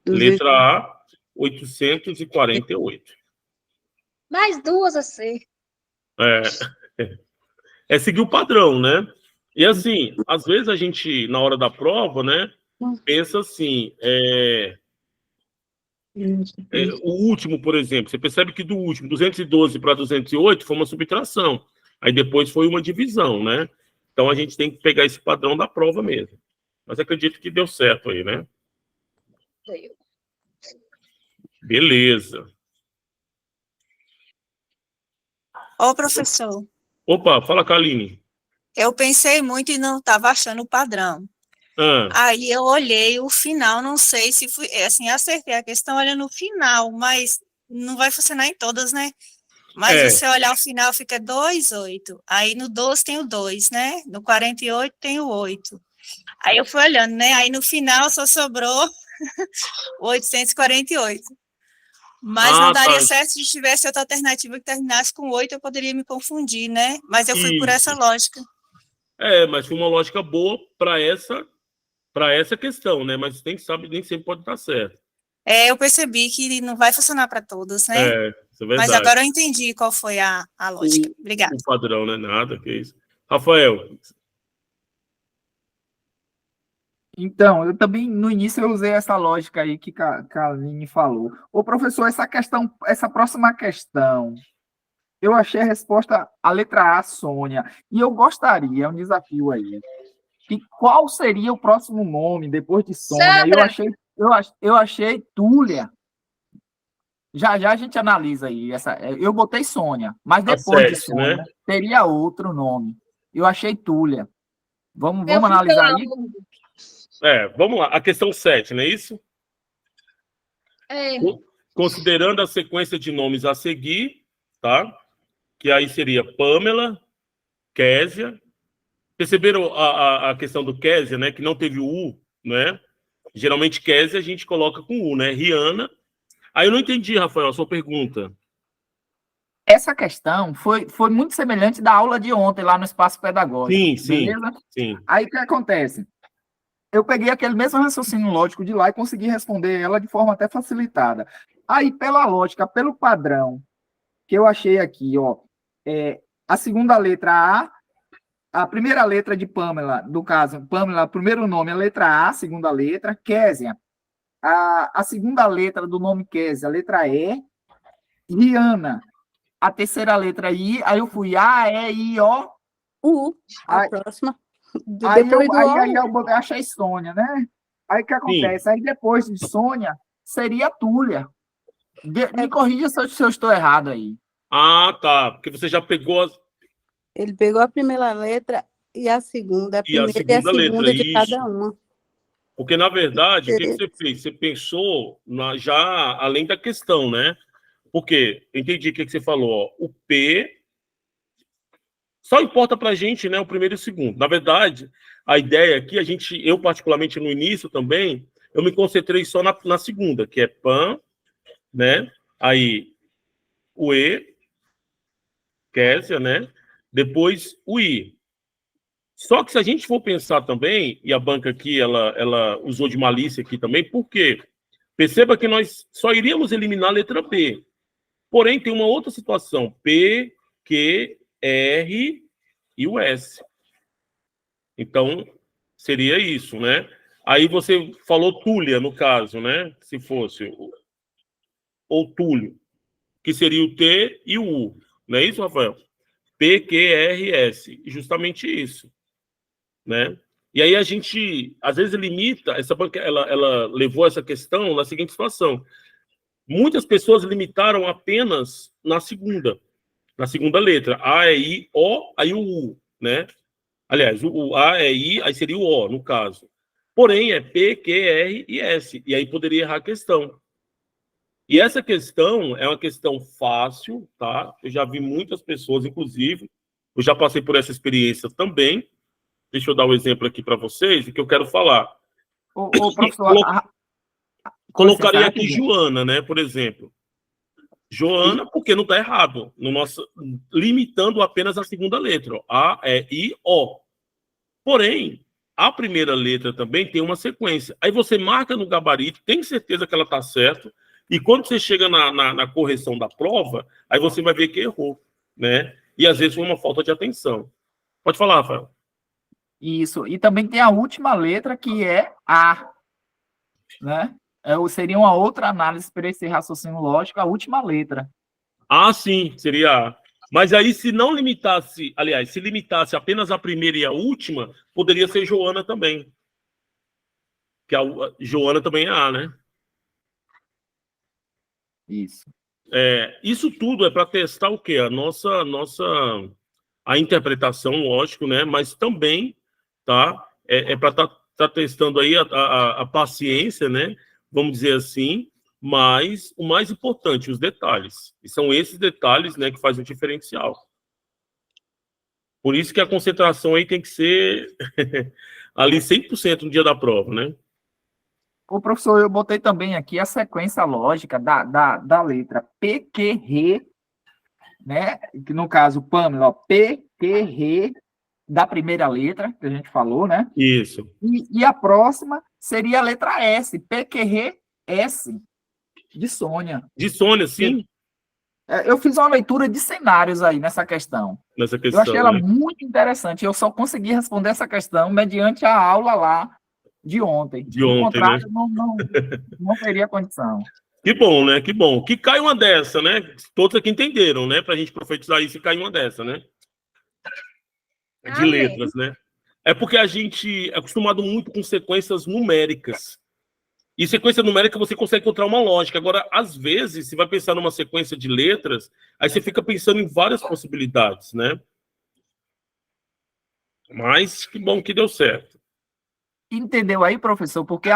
Letra A, 848. Mais 2 a ser. É seguir o padrão, né? E assim, às vezes a gente, na hora da prova, né, pensa assim, o último, por exemplo, você percebe que do último, 212 para 208, foi uma subtração. Aí depois foi uma divisão, né? Então a gente tem que pegar esse padrão da prova mesmo. Mas acredito que deu certo aí, né? Beleza. Ô, professor, Opa, fala, Kaline. eu pensei muito e não estava achando o padrão. Ah, Aí eu olhei o final, não sei se fui, assim, acertei a questão olhando o final, mas não vai funcionar em todas, né? Mas É. se você olhar o final, fica 2, 8. Aí no 12 tem o 2, né? No 48 tem o 8. Aí eu fui olhando, né? Aí no final só sobrou 848. Mas não daria certo se tivesse outra alternativa que terminasse com 8, eu poderia me confundir, né? Mas eu fui por essa lógica. Mas foi uma lógica boa para essa questão, né? Mas tem que saber, nem sempre pode estar certo. Eu percebi que não vai funcionar para todos, né? Isso é verdade. Mas agora eu entendi qual foi a lógica. Obrigada. O padrão, né? Nada, que isso. Rafael. Então, eu também, no início, eu usei essa lógica aí que a Aline falou. Ô, professor, essa próxima questão, eu achei a resposta, a letra A, Sônia, e eu gostaria, é um desafio aí, que qual seria o próximo nome depois de Sônia? Eu achei Túlia. Já a gente analisa aí. Eu botei Sônia, mas depois de Sônia, né? Teria outro nome. Eu achei Túlia. Vamos analisar aí? Vamos lá. A questão 7, não é isso? Considerando a sequência de nomes a seguir, tá? Que aí seria Pamela, Késia. Perceberam a questão do Késia, né? Que não teve o U, né? Geralmente Késia a gente coloca com U, né? Rihanna. Aí eu não entendi, Rafael, a sua pergunta. Essa questão foi muito semelhante da aula de ontem lá no Espaço Pedagógico. Sim. Aí o que acontece? Eu peguei aquele mesmo raciocínio lógico de lá e consegui responder ela de forma até facilitada. Aí, pela lógica, pelo padrão que eu achei aqui, ó, a segunda letra a primeira letra de Pamela, no caso, Pamela, primeiro nome, a letra A, segunda letra, Késia, a segunda letra do nome Késia, a letra E, Rihanna, a terceira letra I, aí eu fui A, E, I, O. U, a Aí- próxima. Aí Depois do O, eu botei, achei Sônia, né? Aí o que acontece? Aí depois de Sônia, seria Túlia. Me corrija se eu estou errado aí. Ah, tá. Porque você já pegou ele pegou a primeira letra e a segunda, a primeira e a segunda letra, segunda de isso. cada uma. Porque, na verdade, o que você fez? Você pensou já além da questão, né? Porque, entendi o que você falou. Ó, o P só importa para a gente, né, o primeiro e o segundo. Na verdade, a ideia aqui, eu particularmente no início também, eu me concentrei só na segunda, que é PAN, né? Aí o E, Késia, né? Depois o I. Só que se a gente for pensar também, e a banca aqui, ela usou de malícia aqui também, por quê? Perceba que nós só iríamos eliminar a letra B. Porém, tem uma outra situação. P, Q, R e o S. Então, seria isso, né? Aí você falou Túlia, no caso, né? Se fosse. Ou Túlio, que seria o T e o U. Não é isso, Rafael? P, Q, R, S. Justamente isso, né? E aí a gente, às vezes, limita, essa banca, ela levou essa questão na seguinte situação. Muitas pessoas limitaram apenas na segunda letra. A, E, I, O, aí o U, né? Aliás, o A é I, aí seria o O, no caso. Porém, é P, Q, R e S. E aí poderia errar a questão. E essa questão é uma questão fácil, tá? Eu já vi muitas pessoas, inclusive, eu já passei por essa experiência também. Deixa eu dar um exemplo aqui para vocês, o que eu quero falar. Ô professor, Colocaria aqui Joana, né, por exemplo. Joana, porque não está errado, limitando apenas a segunda letra, ó, A, E, I, O. Porém, a primeira letra também tem uma sequência. Aí você marca no gabarito, tem certeza que ela está certa, e quando você chega na correção da prova, aí você vai ver que errou, né? E às vezes foi uma falta de atenção. Pode falar, Rafael. Isso. E também tem a última letra, que é A, né? Seria uma outra análise para esse raciocínio lógico, a última letra. Ah, sim, seria A. Mas aí, se não limitasse, aliás, se limitasse apenas a primeira e a última, poderia ser Joana também. Que a Joana também é A, né? Isso. Isso tudo é para testar o quê? A interpretação, lógico, né? Mas também, tá? Para tá testando aí a paciência, né? Vamos dizer assim, mas o mais importante, os detalhes. E são esses detalhes, né, que fazem o diferencial. Por isso que a concentração aí tem que ser ali 100% no dia da prova, né? Ô, professor, eu botei também aqui a sequência lógica da letra P, Q, R, né? Que no caso, Pamela, ó, P, Q, R, da primeira letra, que a gente falou, né? Isso. E a próxima seria a letra S, P, Q, R, S, de Sônia. De Sônia, sim. Eu fiz uma leitura de cenários aí nessa questão. Nessa questão, eu achei ela né? muito interessante. Eu só consegui responder essa questão mediante a aula lá de ontem. De ontem, contrário, né? não teria condição. Que bom, né? Que bom. Que cai uma dessa, né? Todos aqui entenderam, né? Para a gente profetizar isso e cair uma dessa, né? De Amém. letras, né? É porque a gente é acostumado muito com sequências numéricas. E sequência numérica você consegue encontrar uma lógica. Agora, às vezes, você vai pensar numa sequência de letras, aí você fica pensando em várias possibilidades, né? Mas que bom que deu certo. Entendeu aí, professor? Porque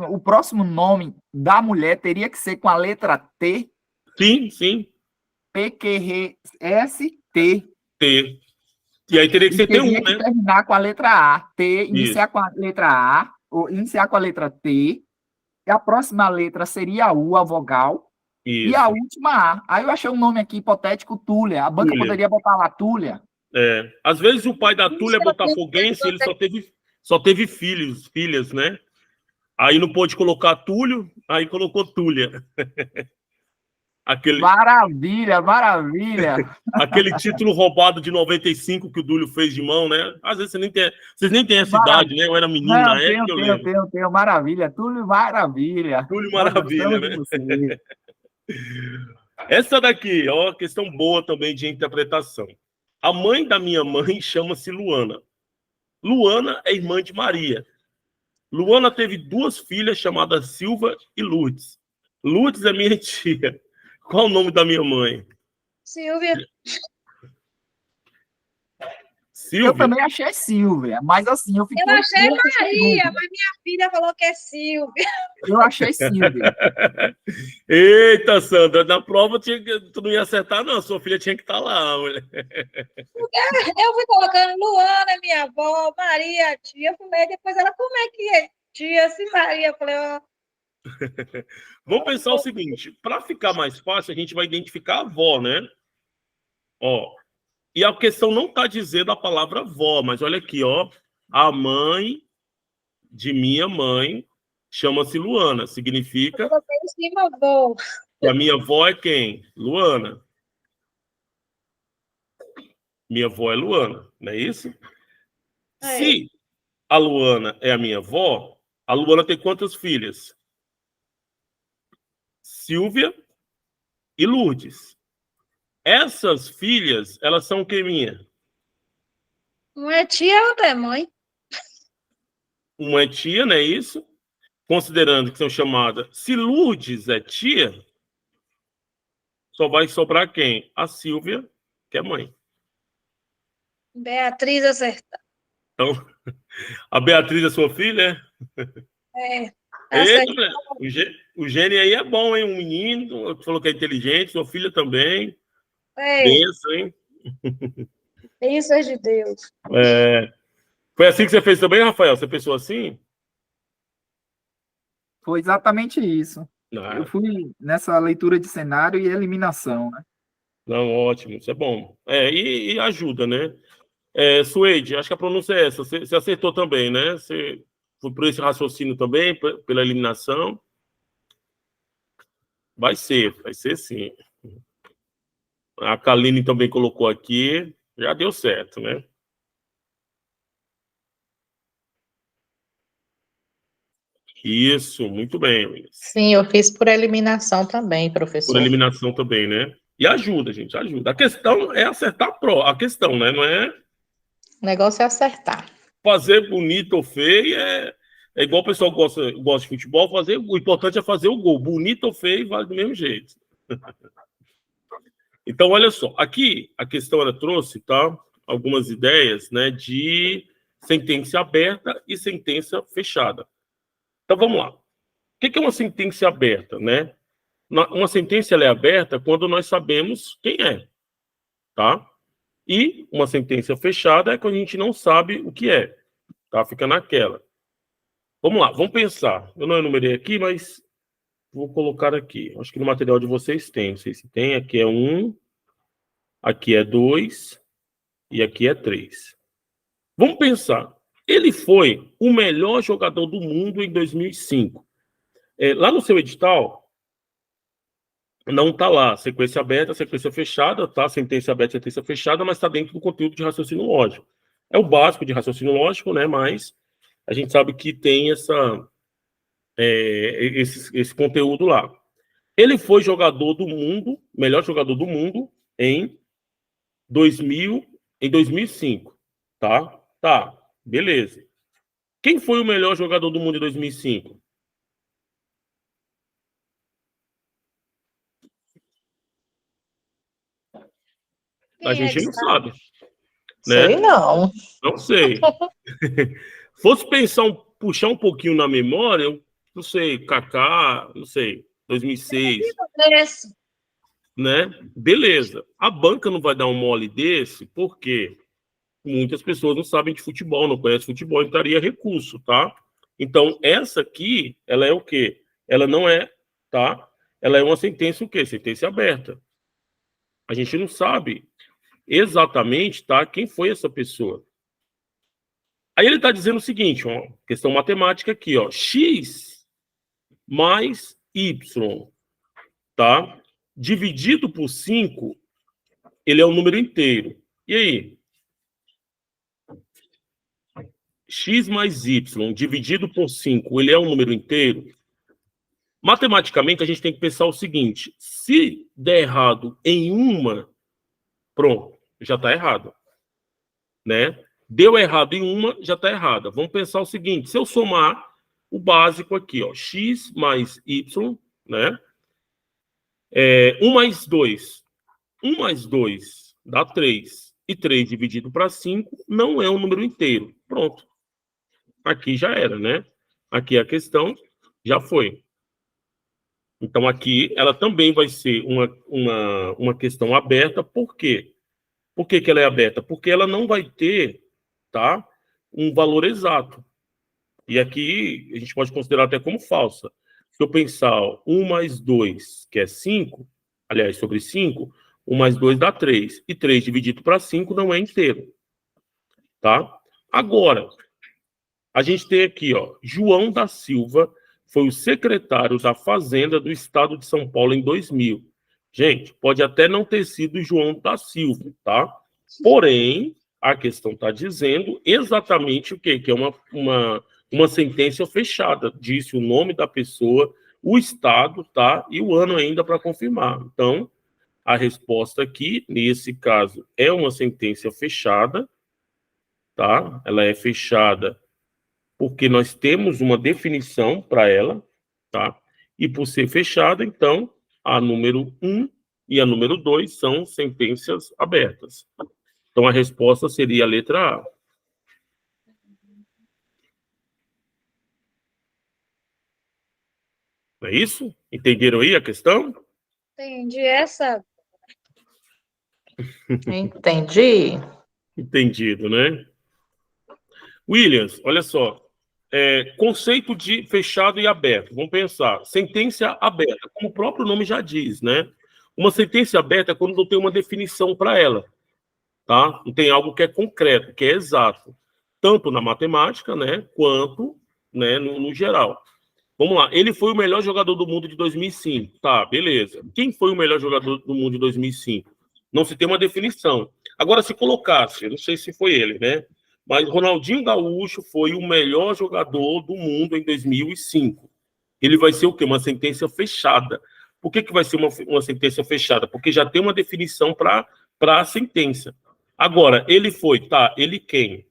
o próximo nome da mulher teria que ser com a letra T. Sim, sim. P, Q, R, S, T. T. E aí teria que ser T1, Teria que né? terminar com a letra A. T, iniciar com a letra A, ou iniciar com a letra T. E a próxima letra seria a U, a vogal. Isso. E a última A. Aí eu achei um nome aqui hipotético, Túlia. A banca Túlia. poderia botar lá Túlia. Às vezes o pai da Túlia é Isso, botafoguense, ele só teve filhas, né? Aí não pôde colocar Túlio, aí colocou Túlia. Maravilha, maravilha. Aquele título roubado de 95 que o Dúlio fez de mão, né? Às vezes vocês nem têm essa idade, né? Eu era menino Não, na época, eu lembro. tenho, maravilha. Túlio Maravilha. Túlio Maravilha, né? Essa daqui, ó, questão boa também de interpretação. A mãe da minha mãe chama-se Luana. Luana é irmã de Maria. Luana teve 2 filhas chamadas Silva e Lourdes. Lourdes é minha tia. Qual o nome da minha mãe? Silvia, Eu Silvia? também achei Silvia, mas assim, eu eu fiquei achei com essa Maria, dúvida. mas minha filha falou que é Silvia. Eu achei Silvia. Eita, Sandra, na prova tu não ia acertar, não. Sua filha tinha que estar lá, mulher. Eu fui colocando Luana, minha avó, Maria, tia. Eu falei, depois ela, como é que é? Tia, se Maria. Eu falei, ó, Vamos pensar o seguinte: para ficar mais fácil, a gente vai identificar a avó, né? Ó, e a questão não está dizendo a palavra avó, mas olha aqui, ó. A mãe de minha mãe chama-se Luana. Significa eu coloquei em cima, avó. que a minha avó é quem? Luana. Minha avó é Luana, não é isso? É. Se a Luana é a minha avó, a Luana tem quantas filhas? Silvia e Lourdes. Essas filhas, elas são quem minha? Não é tia, outra é mãe. Uma é tia, não é isso? Considerando que são chamadas. Se Lourdes é tia, só vai sobrar quem? A Silvia, que é mãe. Beatriz acertar. Então, a Beatriz é sua filha, É. é? Acertar. Eita, mulher, o gênio aí é bom, hein? Um menino, que falou que é inteligente, sua filha também. É. Benção, hein? Bênçãos de Deus. É, foi assim que você fez também, Rafael? Você pensou assim? Foi exatamente isso. Eu Não, fui nessa leitura de cenário e eliminação, né? não, ótimo, isso é bom. É, e ajuda, né? É, Suede, acho que a pronúncia é essa. Você acertou também, né? Você foi por esse raciocínio também, pela eliminação. Vai ser sim. A Kaline também colocou aqui. Já deu certo, né? Isso, muito bem, Luiz. Sim, eu fiz por eliminação também, Por professor. eliminação também, né? E ajuda, gente, ajuda. A questão é acertar a questão, né? Não é O negócio é acertar. fazer bonito ou feio. É igual o pessoal gosta de futebol, o importante é fazer o gol. Bonito ou feio, vale do mesmo jeito. Então, olha só, aqui a questão ela trouxe, tá? Algumas ideias, né, de sentença aberta e sentença fechada. Então, vamos lá. O que é uma sentença aberta, né? Uma sentença ela é aberta quando nós sabemos quem é, tá? E uma sentença fechada é quando a gente não sabe o que é, tá? Fica naquela. Vamos lá, vamos pensar. Eu não enumerei aqui, mas vou colocar aqui. Acho que no material de vocês tem. Não sei se tem. Aqui é 1, aqui é 2 e aqui é 3. Vamos pensar. Ele foi o melhor jogador do mundo em 2005. Lá no seu edital, não está lá sequência aberta, sequência fechada, tá? Sentença aberta, sentença fechada, mas está dentro do conteúdo de raciocínio lógico. É o básico de raciocínio lógico, né? Mas a gente sabe que tem esse conteúdo lá. Ele foi jogador do mundo, melhor jogador do mundo em 2005, tá? Tá, beleza. Quem foi o melhor jogador do mundo em 2005? A Quem é gente que não sabe? sabe, Sei né? não. Não sei. Fosse pensar, puxar um pouquinho na memória, eu não sei, Kaká, não sei, 2006, Esse. né? Beleza. A banca não vai dar um mole desse, porque muitas pessoas não sabem de futebol, não conhecem futebol, então daria recurso, tá? Então, essa aqui, ela é o quê? Ela não é, tá? Ela é uma sentença o quê? Sentença aberta. A gente não sabe exatamente, tá? Quem foi essa pessoa. Aí ele está dizendo o seguinte, ó, questão matemática aqui, ó, x mais y, tá? Dividido por 5, ele é um número inteiro. E aí? X mais y dividido por 5, ele é um número inteiro? Matematicamente, a gente tem que pensar o seguinte: se der errado em uma, pronto, já está errado, né? Deu errado em uma, já está errada. Vamos pensar o seguinte: se eu somar o básico aqui, ó, x mais y, né? 1 mais 2. 1 mais 2 dá 3. E 3 dividido para 5 não é um número inteiro. Pronto. Aqui já era, né? Aqui a questão já foi. Então, aqui ela também vai ser uma questão aberta. Por quê? Por que que ela é aberta? Porque ela não vai ter, tá, um valor exato. E aqui a gente pode considerar até como falsa. Se eu pensar, ó, 1 mais 2, que é 5, aliás, sobre 5, 1 mais 2 dá 3. E 3 dividido para 5 não é inteiro. Tá? Agora, a gente tem aqui, ó, João da Silva foi o secretário da Fazenda do Estado de São Paulo em 2000. Gente, pode até não ter sido João da Silva, tá? Porém, a questão está dizendo exatamente o quê? Que é uma sentença fechada. Disse o nome da pessoa, o estado, tá? E o ano ainda para confirmar. Então, a resposta aqui, nesse caso, é uma sentença fechada, tá? Ela é fechada porque nós temos uma definição para ela, tá? E por ser fechada, então, a número 1 e a número 2 são sentenças abertas. Então, a resposta seria a letra A. Não é isso? Entenderam aí a questão? Entendi essa. Entendi. Entendido, né? Williams, olha só. Conceito de fechado e aberto. Vamos pensar. Sentença aberta, como o próprio nome já diz, né? Uma sentença aberta é quando não tem uma definição para ela, tá? Não tem algo que é concreto, que é exato, tanto na matemática, né, quanto, né, no geral. Vamos lá. Ele foi o melhor jogador do mundo de 2005. Tá, beleza. Quem foi o melhor jogador do mundo de 2005? Não se tem uma definição. Agora, se colocasse, eu não sei se foi ele, né? Mas Ronaldinho Gaúcho foi o melhor jogador do mundo em 2005. Ele vai ser o quê? Uma sentença fechada. Por que vai ser uma sentença fechada? Porque já tem uma definição para a sentença. Agora, ele foi, tá? Ele quem?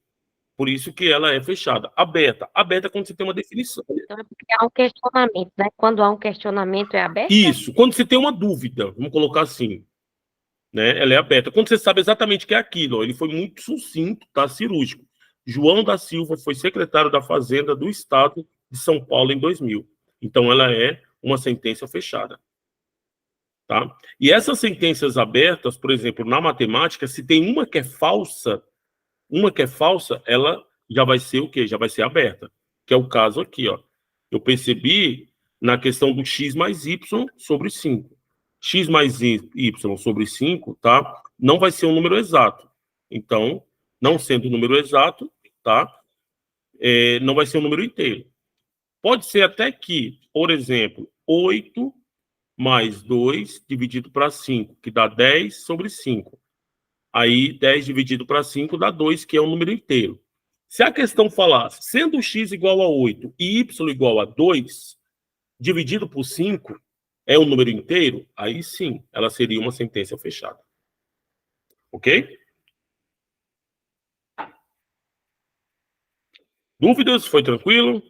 Por isso que ela é fechada. Aberta. Aberta é quando você tem uma definição. Então, é porque há um questionamento, né? Quando há um questionamento, é aberto? Isso. Quando você tem uma dúvida, vamos colocar assim, né? Ela é aberta. Quando você sabe exatamente o que é aquilo, ó, ele foi muito sucinto, tá? Cirúrgico. João da Silva foi secretário da Fazenda do Estado de São Paulo em 2000. Então, ela é uma sentença fechada. Tá? E essas sentenças abertas, por exemplo, na matemática, se tem uma que é falsa, ela já vai ser o quê? Já vai ser aberta. Que é o caso aqui, ó. Eu percebi na questão do x mais y sobre 5. X mais y sobre 5, tá? Não vai ser um número exato. Então, não sendo um número exato, tá? Não vai ser um número inteiro. Pode ser até que, por exemplo, 8 mais 2 dividido para 5, que dá 10 sobre 5. Aí, 10 dividido para 5 dá 2, que é um número inteiro. Se a questão falasse, sendo x igual a 8 e y igual a 2, dividido por 5 é um número inteiro, aí sim, ela seria uma sentença fechada. Ok? Dúvidas? Foi tranquilo?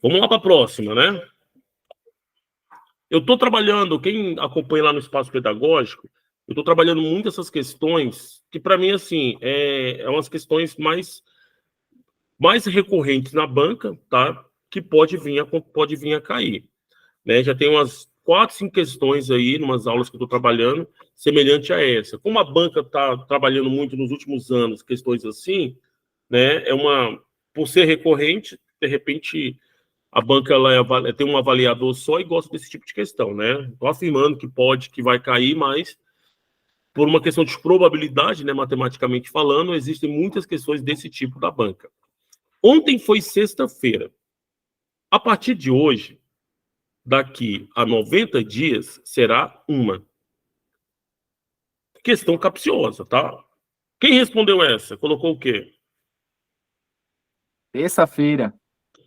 Vamos lá para a próxima, né? Eu estou trabalhando, quem acompanha lá no Espaço Pedagógico, eu estou trabalhando muito essas questões, que para mim, assim, é umas questões mais recorrentes na banca, tá? Que pode vir a cair. Né? Já tem umas 4, 5 questões aí, em umas aulas que eu estou trabalhando, semelhante a essa. Como a banca está trabalhando muito nos últimos anos, questões assim, né? Por ser recorrente, de repente, a banca ela tem um avaliador só e gosta desse tipo de questão, né? Estou afirmando que vai cair, mas por uma questão de probabilidade, né, matematicamente falando, existem muitas questões desse tipo da banca. Ontem foi sexta-feira. A partir de hoje, daqui a 90 dias, será uma questão capciosa, tá? Quem respondeu essa? Colocou o quê? Terça-feira.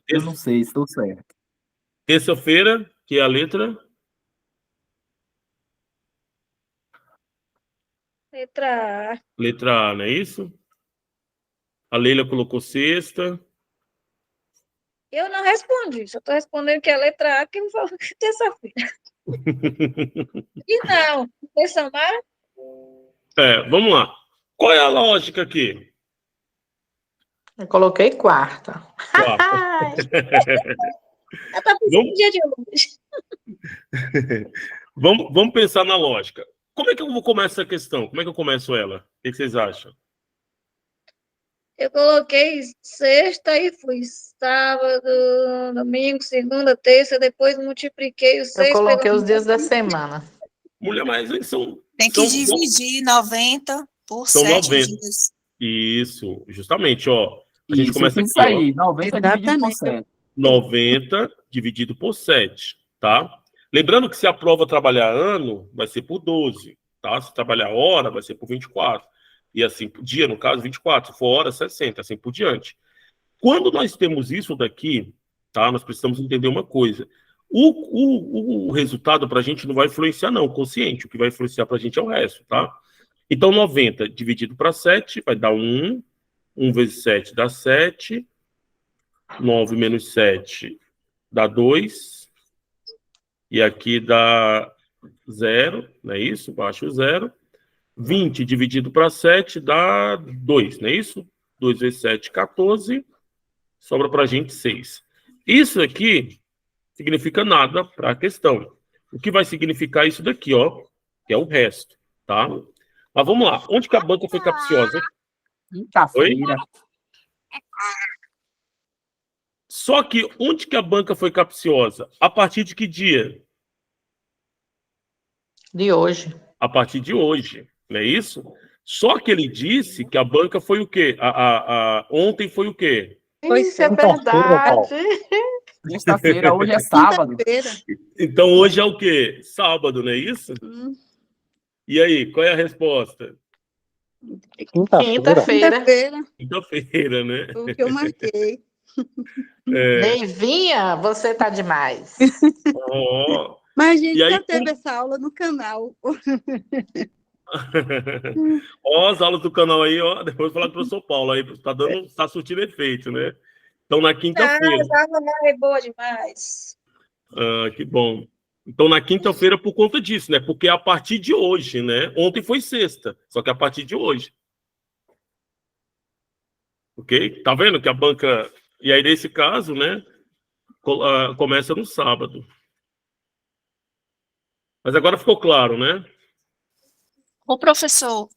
Eu não sei, estou certo. Terça-feira, que é a letra Letra A. letra A, não é isso? A Leila colocou sexta. Eu não respondi, só estou respondendo que é a letra A, que me falou que é terça-feira. E não, vocês Samara? Vamos lá. Qual é a lógica aqui? Eu coloquei quarta. Quarta. Eu estou pensando no dia de hoje. Vamos pensar na lógica. Como é que eu vou começar essa questão? Como é que eu começo ela? O que vocês acham? Eu coloquei sexta e fui sábado, domingo, segunda, terça, depois multipliquei os Eu 6 coloquei pelo os dias da semana. Mulher, mas eles são... Tem que dividir 90 por São 7 90. dias. Isso, justamente, ó. A gente Isso, começa eu aqui, fiz isso aí, 90 dividido por Exatamente. 7. 90 dividido por 7, tá? Lembrando que se a prova trabalhar ano, vai ser por 12, tá? Se trabalhar hora, vai ser por 24. E assim, por dia, no caso, 24. Se for hora, 60, assim por diante. Quando nós temos isso daqui, tá? Nós precisamos entender uma coisa. O resultado para a gente não vai influenciar, não, o consciente. O que vai influenciar para a gente é o resto, tá? Então, 90 dividido para 7 vai dar 1. 1 vezes 7 dá 7. 9 menos 7 dá 2. E aqui dá 0, não é isso? Baixo o 0. 20 dividido para 7 dá 2, não é isso? 2 vezes 7, 14. Sobra para a gente 6. Isso aqui significa nada para a questão. O que vai significar isso daqui, ó, que é o resto, tá? Mas vamos lá. Onde que a banca foi capciosa? Quinta-feira. Só que onde que a banca foi capciosa? A partir de que dia? De hoje. A partir de hoje, não é isso? Só que ele disse que a banca foi o quê? Ontem foi o quê? Isso é verdade. Sexta-feira, hoje é sábado. Quinta-feira. Então hoje é o quê? Sábado, não é isso? E aí, qual é a resposta? Quinta-feira. Quinta-feira, Quinta-feira, né? foi o que eu marquei. Neivinha, você tá demais. Ó. Mas a gente E aí, já teve essa aula no canal. Ó, as aulas do canal aí, ó. Depois falar com o professor Paulo aí, tá surtindo efeito, né? Então, na quinta-feira. Essa aula é boa demais. Que bom. Então, na quinta-feira, por conta disso, né? Porque é a partir de hoje, né? Ontem foi sexta, só que é a partir de hoje. Ok? Tá vendo que a banca. E aí, nesse caso, né? Começa no sábado. Mas agora ficou claro, né? Ô, professor,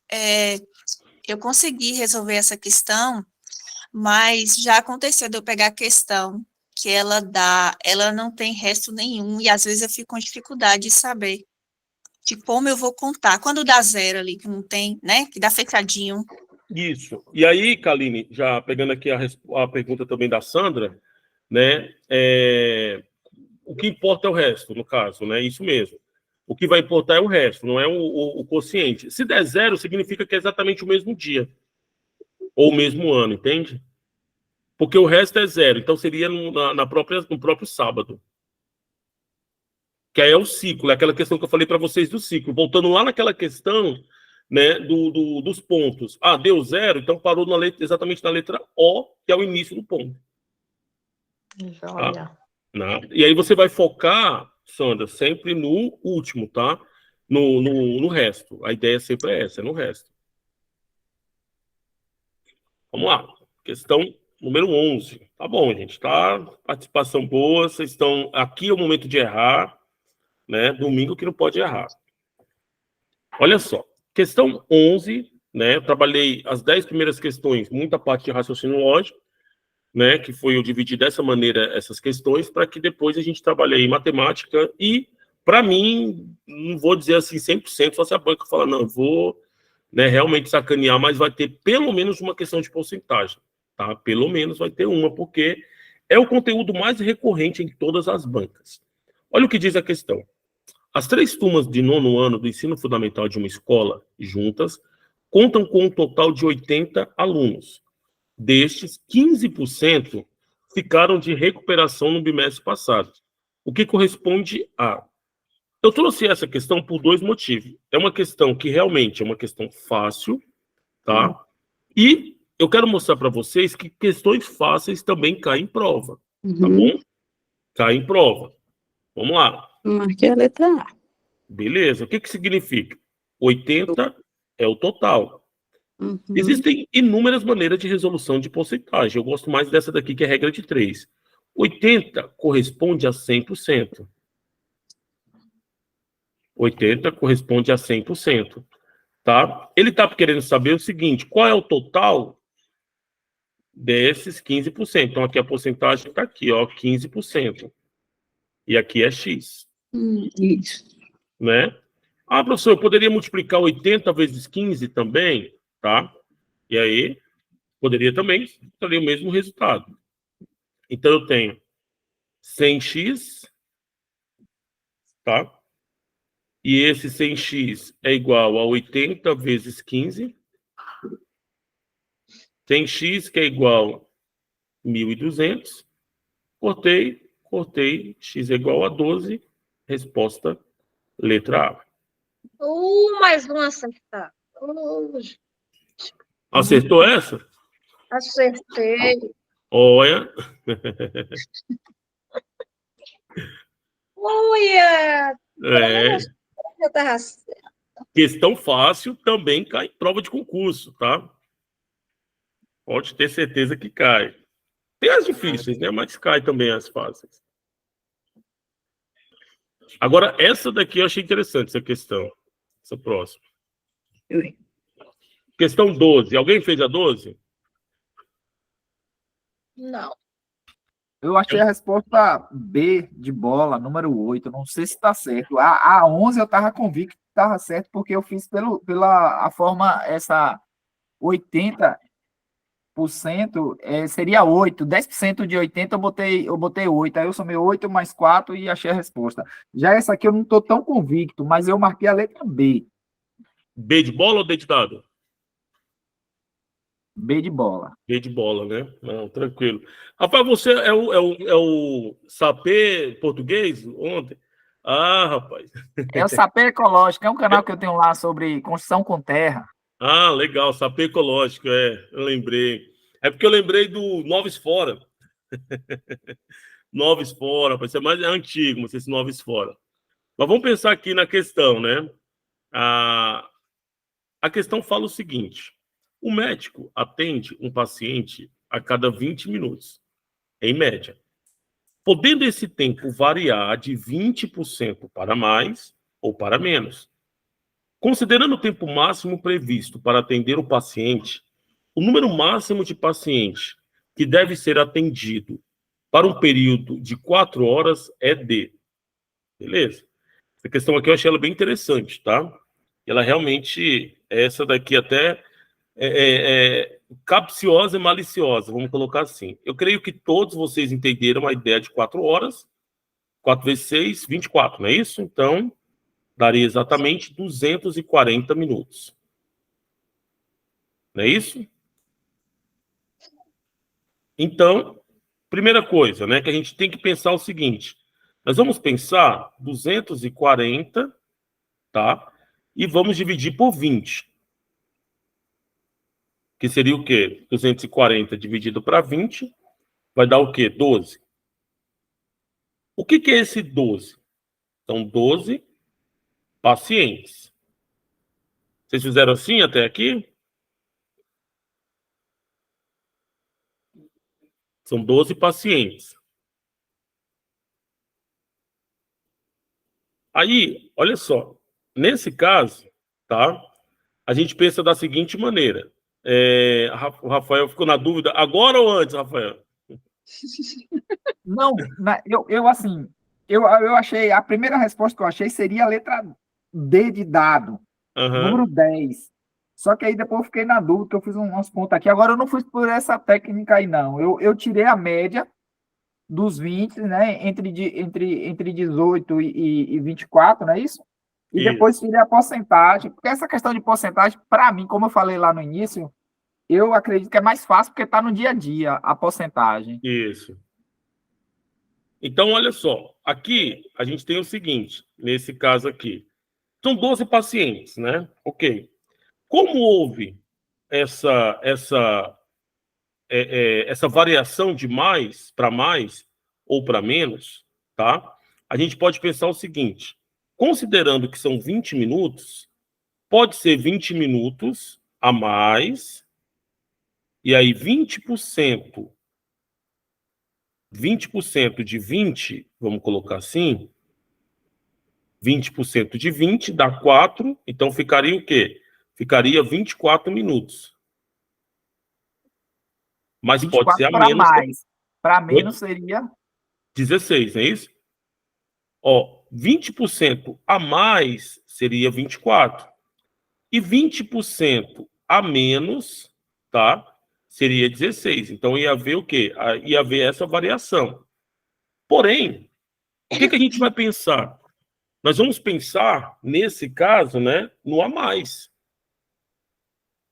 eu consegui resolver essa questão, mas já aconteceu de eu pegar a questão que ela não tem resto nenhum, e às vezes eu fico com dificuldade de saber de como eu vou contar. Quando dá 0 ali, que não tem, né? Que dá fechadinho. Isso. E aí, Kaline, já pegando aqui a pergunta também da Sandra, né? O que importa é o resto, no caso, né? Isso mesmo. O que vai importar é o resto, não é o quociente. Se der 0, significa que é exatamente o mesmo dia. Ou o mesmo ano, entende? Porque o resto é 0. Então seria no próprio sábado. Que aí é o ciclo, é aquela questão que eu falei para vocês do ciclo. Voltando lá naquela questão, né, dos pontos. Deu 0, então parou exatamente na letra O, que é o início do ponto. Joia. E aí você vai focar, Sandra, sempre no último, tá? No resto. A ideia sempre é essa, é no resto. Vamos lá. Questão número 11. Tá bom, gente. Tá? Participação boa. Vocês estão... Aqui é o momento de errar, né? Domingo que não pode errar. Olha só. Questão 11, né? Eu trabalhei as 10 primeiras questões, muita parte de raciocínio lógico, né, que foi eu dividir dessa maneira essas questões, para que depois a gente trabalhe aí matemática e, para mim, não vou dizer assim 100%, só se a banca falar, não, eu vou, né, realmente sacanear, mas vai ter pelo menos uma questão de porcentagem, tá? Pelo menos vai ter uma, porque é o conteúdo mais recorrente em todas as bancas. Olha o que diz a questão. As 3 turmas de 9º ano do ensino fundamental de uma escola, juntas, contam com um total de 80 alunos. Destes, 15% ficaram de recuperação no bimestre passado, o que corresponde a... Eu trouxe essa questão por dois motivos. É uma questão que realmente é uma questão fácil, tá? E eu quero mostrar para vocês que questões fáceis também caem em prova, tá bom? Cai em prova. Vamos lá. Marquei a letra A. Beleza. O que significa? 80 é o total. Uhum. Existem inúmeras maneiras de resolução de porcentagem. Eu gosto mais dessa daqui, que é a regra de 3. 80 corresponde a 100%. 80 corresponde a 100%. Tá? Ele está querendo saber o seguinte: qual é o total desses 15%? Então, aqui a porcentagem está aqui, ó, 15%. E aqui é X. Isso. Né? Ah, professor, eu poderia multiplicar 80 vezes 15 também, tá? E aí, poderia também ter o mesmo resultado. Então, eu tenho 100x, tá? E esse 100x é igual a 80 vezes 15. 100x, que é igual a 1.200. Cortei, x é igual a 12. Resposta, letra A. Mais um acertar. Acertou essa? Acertei. Olha. Olha! É. Eu tava certa. Questão fácil também cai em prova de concurso, tá? Pode ter certeza que cai. Tem as difíceis, né? Mas cai também as fáceis. Agora, essa daqui eu achei interessante, essa questão. Essa próxima. Questão 12. Alguém fez a 12? Não. Eu achei a resposta B de bola, número 8. Não sei se está certo. A 11 eu estava convicto que estava certo, porque eu fiz pela a forma, essa 80% seria 8. 10% de 80 eu botei 8. Aí eu somei 8 mais 4 e achei a resposta. Já essa aqui eu não estou tão convicto, mas eu marquei a letra B. B de bola ou D de dado? B de bola. B de bola, né? Não, tranquilo. Rapaz, você é o sapê português ontem? Ah, rapaz. É o Sapê Ecológico, é um canal que eu tenho lá sobre construção com terra. Ah, legal, sapê ecológico, eu lembrei. É porque eu lembrei do Noves Fora. Noves Fora, vai ser mais antigo, não sei se Noves Fora. Mas vamos pensar aqui na questão, né? A questão fala o seguinte: o médico atende um paciente a cada 20 minutos, em média, podendo esse tempo variar de 20% para mais ou para menos. Considerando o tempo máximo previsto para atender o paciente, o número máximo de pacientes que deve ser atendido para um período de 4 horas é D. Beleza? Essa questão aqui eu achei ela bem interessante, tá? Ela realmente, essa daqui até capciosa e maliciosa, vamos colocar assim. Eu creio que todos vocês entenderam a ideia de 4 horas. 4 vezes 6, 24, não é isso? Então, daria exatamente 240 minutos. Não é isso? Então, primeira coisa, né, que a gente tem que pensar o seguinte: nós vamos pensar 240, tá? E vamos dividir por 20. Que seria o quê? 240 dividido para 20 vai dar o quê? 12. O que é esse 12? São 12 pacientes. Vocês fizeram assim até aqui? São 12 pacientes. Aí, olha só. Nesse caso, tá? A gente pensa da seguinte maneira. O Rafael ficou na dúvida. Agora ou antes, Rafael? Não, eu achei, a primeira resposta que eu achei seria a letra D de dado, número 10. Só que aí depois eu fiquei na dúvida, que eu fiz umas contas aqui. Agora eu não fui por essa técnica aí, não. Eu tirei a média dos 20, né, entre 18 e 24, não é isso? E depois tirei a porcentagem, porque essa questão de porcentagem, para mim, como eu falei lá no início, Eu acredito que é mais fácil porque está no dia a dia a porcentagem. Isso. Então, olha só, aqui a gente tem o seguinte, nesse caso aqui, são 12 pacientes, né? Ok. Como houve essa variação de mais para mais ou para menos, tá? A gente pode pensar o seguinte, considerando que são 20 minutos, pode ser 20 minutos a mais, e aí 20% de 20, vamos colocar assim, 20% de 20 dá 4, então ficaria o quê? Ficaria 24 minutos. Mas pode ser a para menos. mais. Para menos seria 16, não é isso? Ó, 20% a mais seria 24. E 20% a menos, tá? Seria 16. Então ia haver o quê? Ia haver essa variação. Porém, o que a gente vai pensar? Nós vamos pensar, nesse caso, né, no a mais.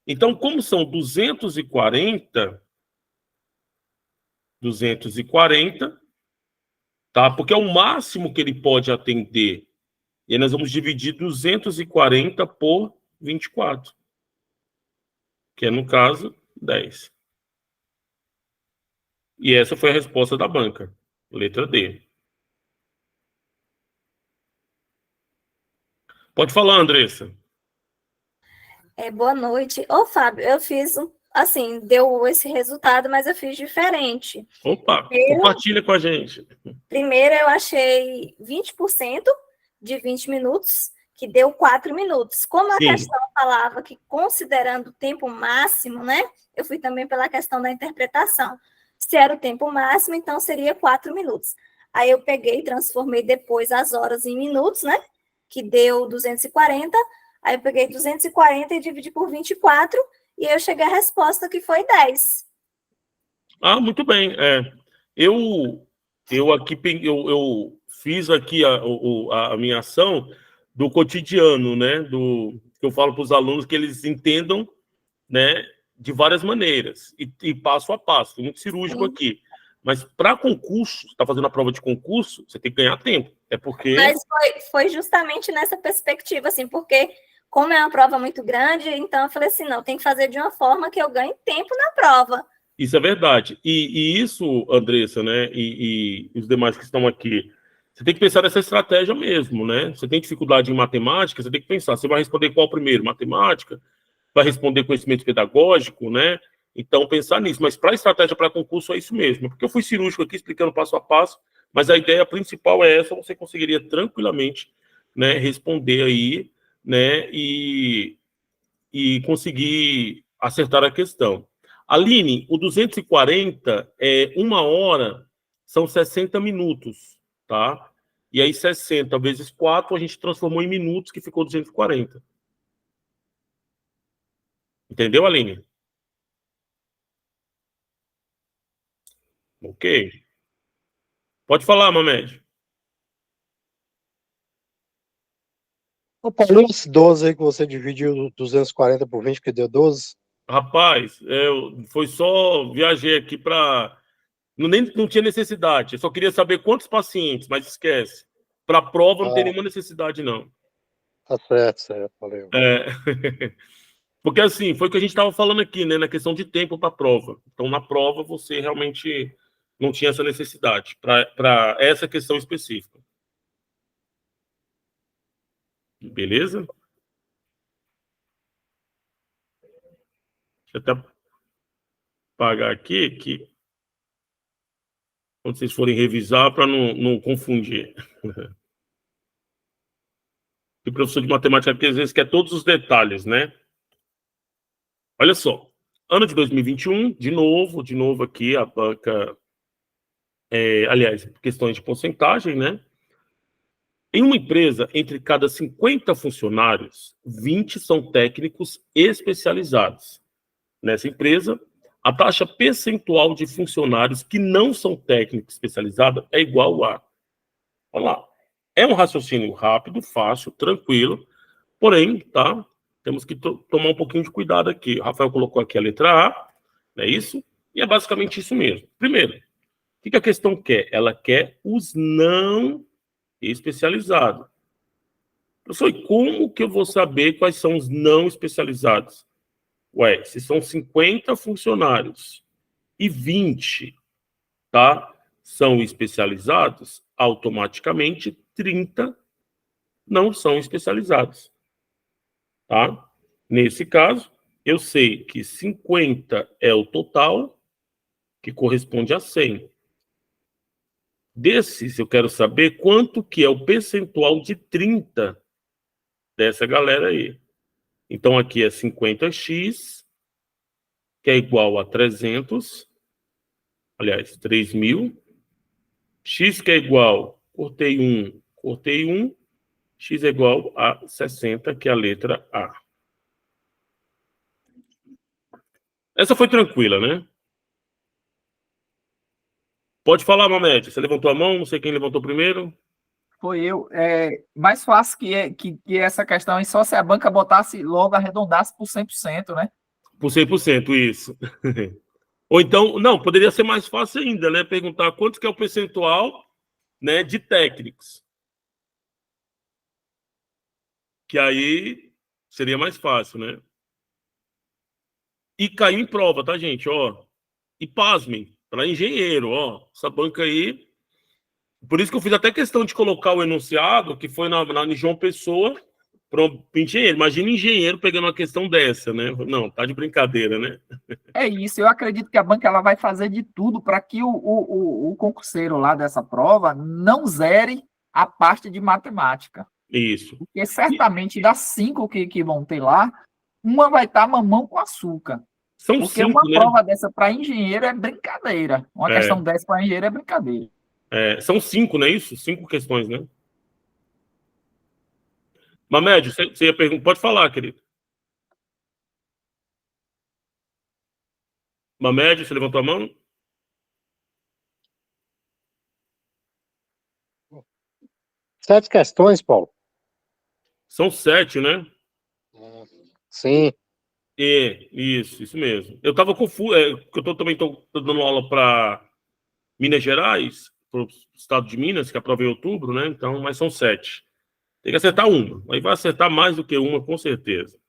Então, como são 240, tá? Porque é o máximo que ele pode atender. E aí nós vamos dividir 240 por 24, que é, no caso, 10. E essa foi a resposta da banca, letra D. Pode falar, Andressa. Boa noite. Ô, Fábio, eu fiz, assim, deu esse resultado, mas eu fiz diferente. Opa, compartilha com a gente. Primeiro eu achei 20% de 20 minutos, que deu 4 minutos. Como a questão falava que considerando o tempo máximo, né? Eu fui também pela questão da interpretação. Se era o tempo máximo, então seria 4 minutos. Aí eu peguei e transformei depois as horas em minutos, né? Que deu 240. Aí eu peguei 240 e dividi por 24, e eu cheguei à resposta que foi 10. Ah, muito bem. Eu fiz aqui a minha ação do cotidiano, né? Que eu falo para os alunos que eles entendam, né? De várias maneiras e passo a passo. Muito cirúrgico aqui. Mas para concurso, você está fazendo a prova de concurso, você tem que ganhar tempo. É porque. Mas foi justamente nessa perspectiva, assim, porque como é uma prova muito grande, então eu falei assim, não, tem que fazer de uma forma que eu ganhe tempo na prova. Isso é verdade. E isso, Andressa, né, e os demais que estão aqui, você tem que pensar nessa estratégia mesmo, né? Você tem dificuldade em matemática, você tem que pensar, você vai responder qual primeiro? Matemática? Vai responder conhecimento pedagógico, né? Então, pensar nisso. Mas para a estratégia para concurso é isso mesmo. Porque eu fui cirúrgico aqui, explicando passo a passo, mas a ideia principal é essa, você conseguiria tranquilamente, né, responder aí, né, e conseguir acertar a questão. Aline, o 240 é 1 hora, são 60 minutos, tá? E aí 60 vezes 4 a gente transformou em minutos, que ficou 240. Entendeu, Aline? Ok. Pode falar, Mamed. Ô, Paulo, esse 12 aí que você dividiu 240 por 20, que deu 12? Rapaz, foi só, viajei aqui para... Não tinha necessidade, eu só queria saber quantos pacientes, mas esquece. Para a prova não tem nenhuma necessidade, não. Tá certo, valeu. Porque assim, foi o que a gente estava falando aqui, né, na questão de tempo para a prova. Então, na prova, você realmente não tinha essa necessidade, para essa questão específica. Beleza? Deixa eu até apagar aqui, que quando vocês forem revisar, para não confundir. E o professor de matemática aqui, às vezes, quer todos os detalhes, né? Olha só. Ano de 2021, de novo aqui, a banca... aliás, questões de porcentagem, né? Em uma empresa, entre cada 50 funcionários, 20 são técnicos especializados. Nessa empresa, a taxa percentual de funcionários que não são técnicos especializados é igual a... Olha lá. É um raciocínio rápido, fácil, tranquilo, porém, tá? temos que tomar um pouquinho de cuidado aqui. O Rafael colocou aqui a letra A, não é isso? E é basicamente isso mesmo. Primeiro, o que a questão quer? Ela quer os não especializados. Professor, e como que eu vou saber quais são os não especializados? Ué, se são 50 funcionários e 20, tá, são especializados, automaticamente 30 não são especializados. Tá? Nesse caso, eu sei que 50 é o total, que corresponde a 100. Desses, eu quero saber quanto que é o percentual de 30 dessa galera aí. Então, aqui é 50x, que é igual a 300, aliás, 3.000. X que é igual, cortei 1, x é igual a 60, que é a letra A. Essa foi tranquila, né? Pode falar, Mamed. Você levantou a mão, não sei quem levantou primeiro. Foi eu. Mais fácil que essa questão é só se a banca botasse logo, arredondasse por 100%, né? Por 100%, isso. Ou então, não, poderia ser mais fácil ainda, né? Perguntar quanto que é o percentual, né, de técnicos. Que aí seria mais fácil, né? E caiu em prova, tá, gente? Ó. E pasmem, para engenheiro, ó. Essa banca aí. Por isso que eu fiz até questão de colocar o enunciado, que foi na João Pessoa, para o engenheiro. Imagina engenheiro pegando uma questão dessa, né? Não, tá de brincadeira, né? É isso, eu acredito que a banca ela vai fazer de tudo para que o concurseiro lá dessa prova não zere a parte de matemática. Isso. Porque certamente das 5 que vão ter lá, uma vai estar mamão com açúcar. São Porque 5, uma né? prova dessa para engenheiro é brincadeira. Uma questão dessa para engenheiro é brincadeira. São 5, não é isso? 5 questões, né? Mamed, você ia perguntar? Pode falar, querido. Mamed, você levantou a mão? Sete questões, Paulo? São 7, né? Sim. Isso mesmo. Eu estava confuso, também estou dando aula para Minas Gerais, para o estado de Minas, que aprova em outubro, né? Então, mas são 7. Tem que acertar uma. Aí vai acertar mais do que uma, com certeza.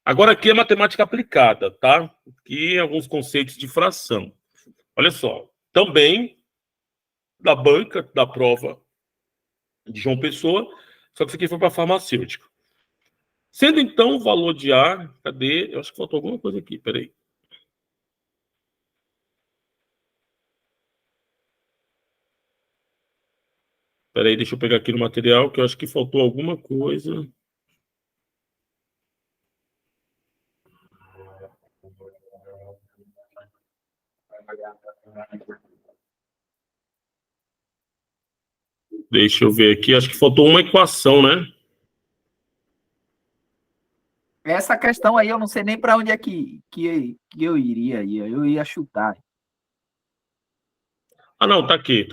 Agora aqui é matemática aplicada, tá? Aqui alguns conceitos de fração. Olha só. Também da banca da prova de João Pessoa, só que isso aqui foi para farmacêutica. Sendo então o valor de A, cadê? Eu acho que faltou alguma coisa aqui, peraí. Peraí, deixa eu pegar aqui no material, que eu acho que faltou alguma coisa. Deixa eu ver aqui, acho que faltou uma equação, né? Essa questão aí eu não sei nem para onde é que eu iria. Eu ia chutar. Ah, não, tá aqui.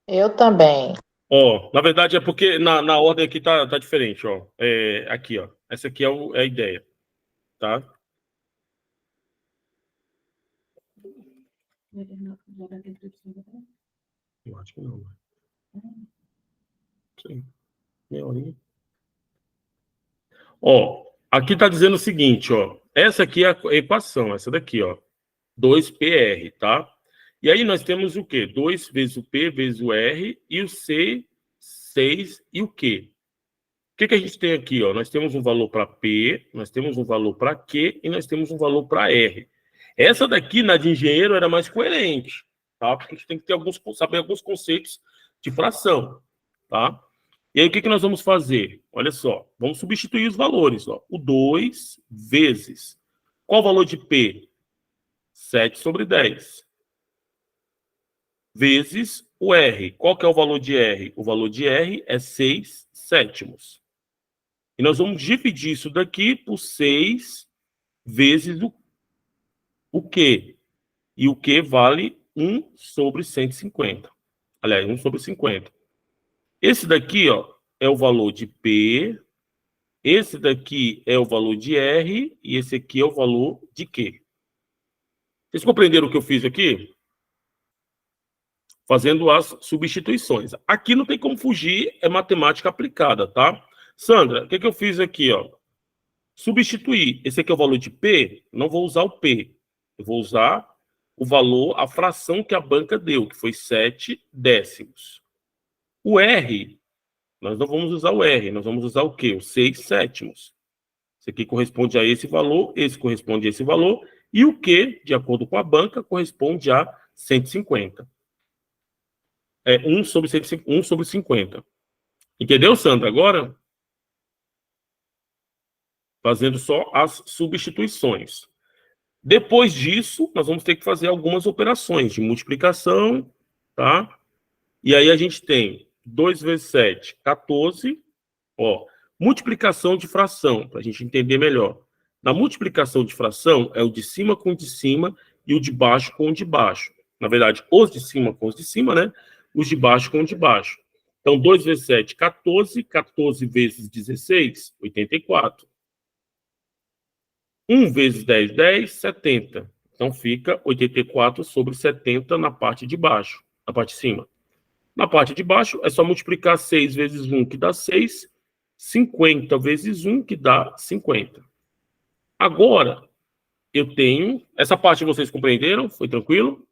Eu também. Ó, na verdade é porque na ordem aqui tá diferente, ó. Aqui, ó. Essa aqui é a ideia, tá? Eu acho que não. Sim. Meia horinha. Ó, aqui tá dizendo o seguinte, ó. Essa aqui é a equação, essa daqui, ó. 2PR, tá? E aí nós temos o quê? 2 vezes o P vezes o R e o C, 6 e o Q. O que a gente tem aqui, ó? Nós temos um valor para P, nós temos um valor para Q e nós temos um valor para R. Essa daqui, na de engenheiro, era mais coerente, tá? Porque a gente tem que saber alguns conceitos de fração, tá? E aí, o que nós vamos fazer? Olha só, vamos substituir os valores, ó. O 2 vezes. Qual o valor de P? 7/10. Vezes o R. Qual que é o valor de R? O valor de R é 6/7. E nós vamos dividir isso daqui por 6 vezes o Q. E o Q vale 1/150. Aliás, 1/50. Esse daqui, ó, é o valor de P esse daqui é o valor de R e esse aqui é o valor de Q. Vocês compreenderam o que eu fiz aqui? Fazendo as substituições. Aqui não tem como fugir, é matemática aplicada, tá? Sandra, o que eu fiz aqui, ó? Substituir. Esse aqui é o valor de P, não vou usar o P. Eu vou usar o valor, a fração que a banca deu, que foi 7 décimos. O R, nós não vamos usar o R, nós vamos usar o quê? O 6 sétimos. Esse aqui corresponde a esse valor, esse corresponde a esse valor, e o Q, de acordo com a banca, corresponde a 150. É 1 sobre 50. Entendeu, Sandra? Agora, fazendo só as substituições. Depois disso, nós vamos ter que fazer algumas operações de multiplicação, tá? E aí a gente tem 2 vezes 7, 14. Ó, multiplicação de fração, para a gente entender melhor. Na multiplicação de fração, é o de cima com o de cima e o de baixo com o de baixo. Na verdade, os de cima com os de cima, né? Os de baixo com o de baixo. Então, 2 vezes 7, 14. 14 vezes 16, 84. 1 vezes 10, 10, 70. Então, fica 84 sobre 70 na parte de baixo, na parte de cima. Na parte de baixo, é só multiplicar 6 vezes 1, que dá 6. 50 vezes 1, que dá 50. Agora, eu tenho... Essa parte vocês compreenderam? Foi tranquilo?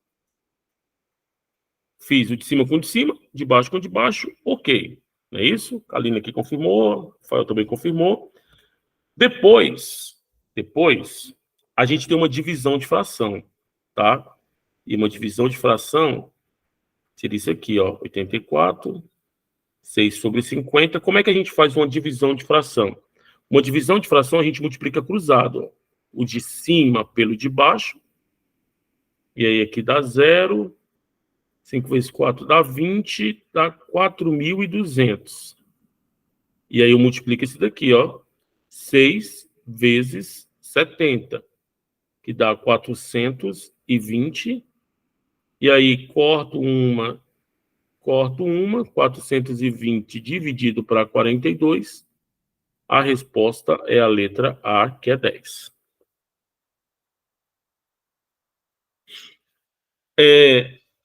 Fiz o de cima com o de cima, de baixo com o de baixo, ok. Não é isso? A Aline aqui confirmou, o Rafael também confirmou. Depois, a gente tem uma divisão de fração, tá? E uma divisão de fração seria isso aqui, ó, 84, 6 sobre 50. Como é que a gente faz uma divisão de fração? Uma divisão de fração a gente multiplica cruzado, ó. O de cima pelo de baixo, e aí aqui dá 0, 5 vezes 4 dá 20, dá 4.200. E aí eu multiplico esse daqui, ó, 6 vezes 70, que dá 420. E aí corto uma, 420 dividido para 42. A resposta é a letra A, que é 10.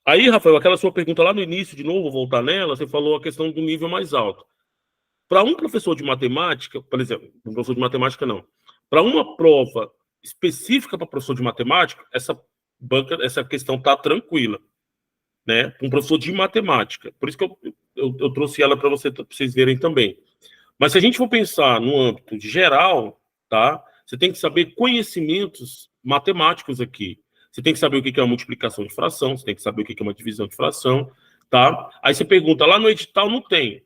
Aí, Rafael, aquela sua pergunta lá no início, de novo, vou voltar nela, você falou a questão do nível mais alto. Para um professor de matemática, por exemplo, um professor de matemática não, para uma prova específica para professor de matemática, essa questão está tranquila, né? Um professor de matemática. Por isso que eu trouxe ela para vocês verem também. Mas se a gente for pensar no âmbito de geral, tá? Você tem que saber conhecimentos matemáticos aqui. Você tem que saber o que é uma multiplicação de fração, você tem que saber o que é uma divisão de fração, tá? Aí você pergunta, lá no edital não tem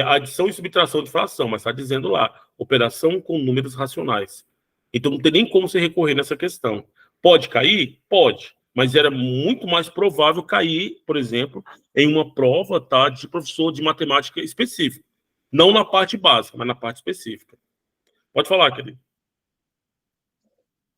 adição e subtração de fração, mas está dizendo lá, operação com números racionais. Então não tem nem como você recorrer nessa questão. Pode cair? Pode. Mas era muito mais provável cair, por exemplo, em uma prova, tá, de professor de matemática específico. Não na parte básica, mas na parte específica. Pode falar, querido.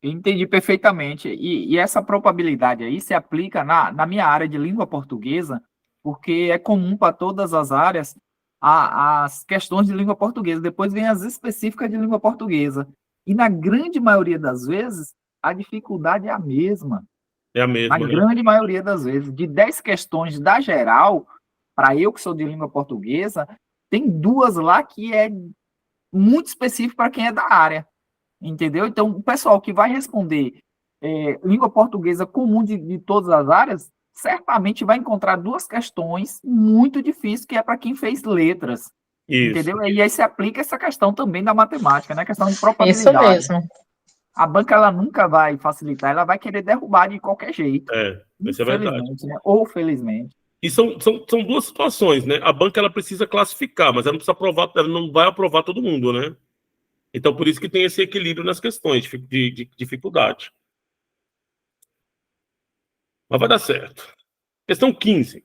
Entendi perfeitamente. E essa probabilidade aí se aplica na minha área de língua portuguesa, porque é comum para todas as áreas as questões de língua portuguesa. Depois vem as específicas de língua portuguesa. E na grande maioria das vezes, a dificuldade é a mesma. É a mesma, Na grande maioria das vezes. De 10 questões da geral, para eu que sou de língua portuguesa, tem 2 lá que é muito específico para quem é da área. Entendeu? Então, o pessoal que vai responder língua portuguesa comum de todas as áreas, certamente vai encontrar 2 questões muito difíceis, que é para quem fez letras. Isso. Entendeu? E aí se aplica essa questão também da matemática, né? A questão de probabilidade. Isso mesmo. A banca ela nunca vai facilitar, ela vai querer derrubar de qualquer jeito. Isso é verdade. Né? Ou felizmente. E são 2 situações, né? A banca ela precisa classificar, mas ela não precisa aprovar, ela não vai aprovar todo mundo, né? Então, por isso que tem esse equilíbrio nas questões de dificuldade. Mas vai dar certo. Questão 15.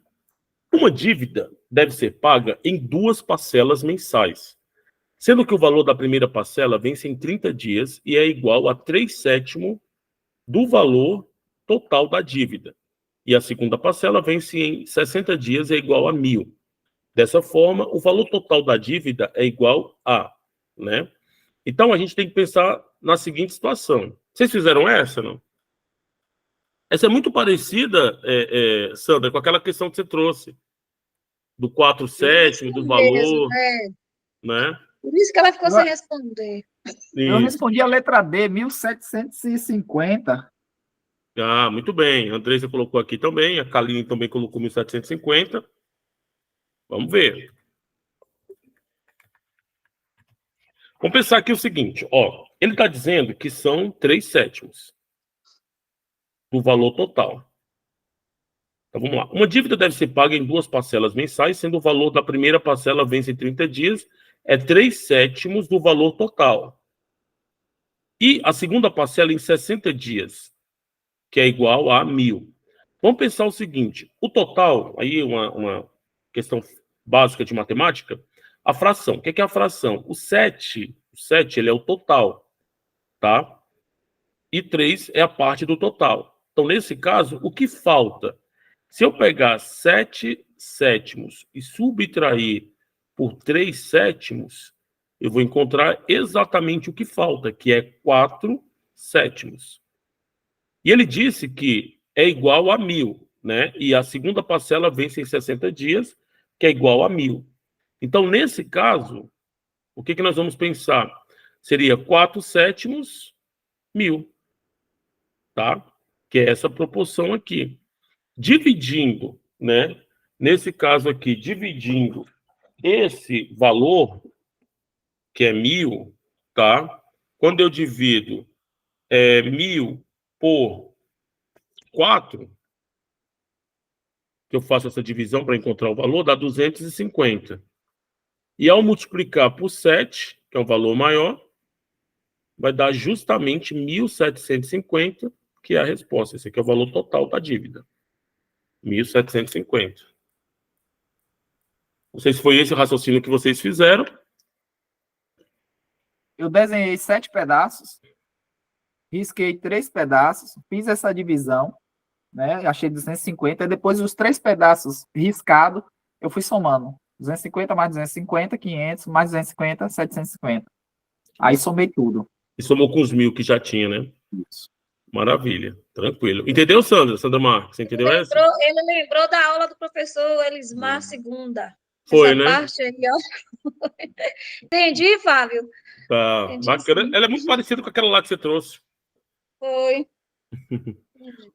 Uma dívida deve ser paga em 2 parcelas mensais, sendo que o valor da primeira parcela vence em 30 dias e é igual a 3/7 do valor total da dívida. E a segunda parcela vence em 60 dias e é igual a 1.000. Dessa forma, o valor total da dívida é igual a né? Então, a gente tem que pensar na seguinte situação. Vocês fizeram essa, não? Essa é muito parecida, Sandra, com aquela questão que você trouxe, do 4/7, do valor, né? Por isso que ela ficou sem responder. Eu Isso. respondi a letra D, 1750. Ah, muito bem. A Andressa colocou aqui também, a Kaline também colocou 1750. Vamos ver. Vamos pensar aqui o seguinte, ó, ele está dizendo que são 3/7 do valor total. Então, vamos lá. Uma dívida deve ser paga em 2 parcelas mensais, sendo o valor da primeira parcela vence em 30 dias, é 3/7 do valor total. E a segunda parcela em 60 dias, que é igual a 1.000. Vamos pensar o seguinte, o total, aí uma questão básica de matemática, a fração. O que é a fração? O 7 ele é o total, tá? E 3 é a parte do total. Então, nesse caso, o que falta? Se eu pegar 7/7 e subtrair por 3/7, eu vou encontrar exatamente o que falta, que é 4/7. E ele disse que é igual a 1.000, né? E a segunda parcela vence em 60 dias, que é igual a 1.000. Então, nesse caso, o que nós vamos pensar? Seria 4/7, 1.000, tá? Que é essa proporção aqui. Dividindo, né? Nesse caso aqui, dividindo esse valor, que é 1.000, tá? Quando eu divido 1.000 por 4, que eu faço essa divisão para encontrar o valor, dá 250. E ao multiplicar por 7, que é um valor maior, vai dar justamente 1.750, que é a resposta. Esse aqui é o valor total da dívida. 1.750. Não sei se foi esse o raciocínio que vocês fizeram. Eu desenhei 7 pedaços, risquei 3 pedaços, fiz essa divisão, né? Achei 250, e depois os 3 pedaços riscados, eu fui somando. 250 mais 250, 500, mais 250, 750. Aí somei tudo. E somou com os 1.000 que já tinha, né? Isso. Maravilha. Tranquilo. Entendeu, Sandra? Sandra Marques, você entendeu essa? Ele lembrou da aula do professor Elismar segunda. Foi, Essa né? parte aí, ó. Entendi, Fábio? Tá, Entendi, bacana. sim. Ela é muito parecida com aquela lá que você trouxe. Foi.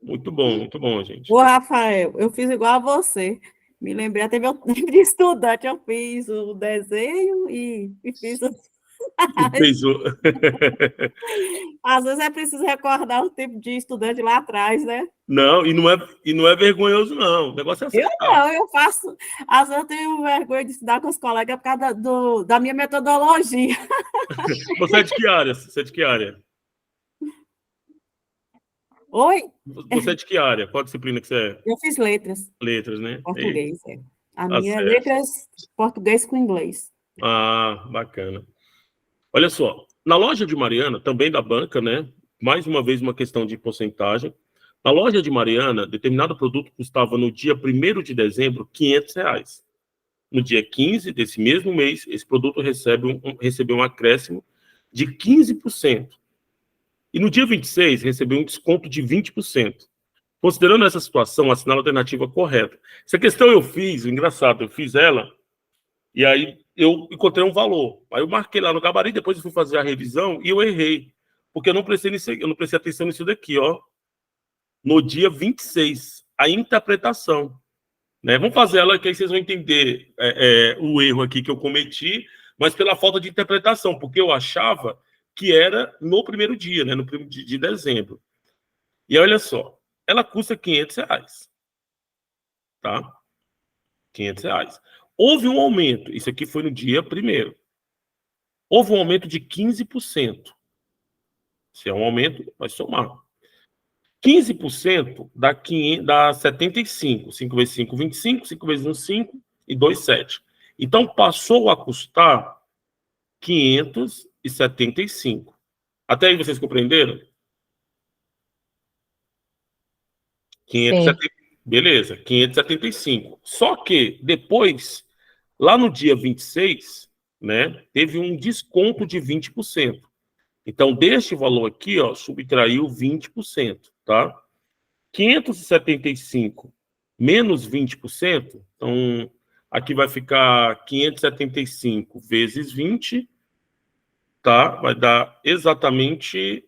Muito bom, gente. Ô, Rafael, eu fiz igual a você. Me lembrei até meu tempo de estudante, eu fiz o desenho e fiz o... Fez o... Às vezes é preciso recordar o tempo de estudante lá atrás, né? Não, e não é vergonhoso, não. O negócio é Eu acertar. não, eu faço. Às vezes eu tenho vergonha de estudar com os colegas por causa da minha metodologia. Você é de que área? Você é de que área? Oi? Você é de que área? Qual disciplina que você é? Eu fiz letras, Letras, né? português. É. A Tá minha é certo. letras português com inglês. Ah, bacana. Olha só, na loja de Mariana, também da banca, né? Mais uma vez uma questão de porcentagem. Na loja de Mariana, determinado produto custava no dia 1º de dezembro R$500. No dia 15 desse mesmo mês, esse produto recebeu um acréscimo de 15%. E no dia 26, recebeu um desconto de 20%. Considerando essa situação, assinale a alternativa correta. Essa questão eu fiz, engraçado, eu fiz ela, e aí eu encontrei um valor. Aí eu marquei lá no gabarito, depois eu fui fazer a revisão e eu errei. Porque eu não prestei atenção nisso daqui, ó. No dia 26, a interpretação. Né? Vamos fazer ela, que aí vocês vão entender o erro aqui que eu cometi, mas pela falta de interpretação, porque eu achava que era no primeiro dia, né? No 1º de dezembro. E olha só, ela custa R$500. Tá? R$500. Houve um aumento, isso aqui foi no dia 1º. Houve um aumento de 15%. Se é um aumento, vai somar. 15% dá 75. 5 vezes 5, 25. 5 vezes 1, 5. E 2, 7. Então, passou a custar 575. Até aí vocês compreenderam? 570, beleza, 575. Só que depois, lá no dia 26, né, teve um desconto de 20%. Então, deste valor aqui, ó, subtraiu 20%, tá? 575 menos 20%, então, aqui vai ficar 575 vezes 20, tá? Vai dar exatamente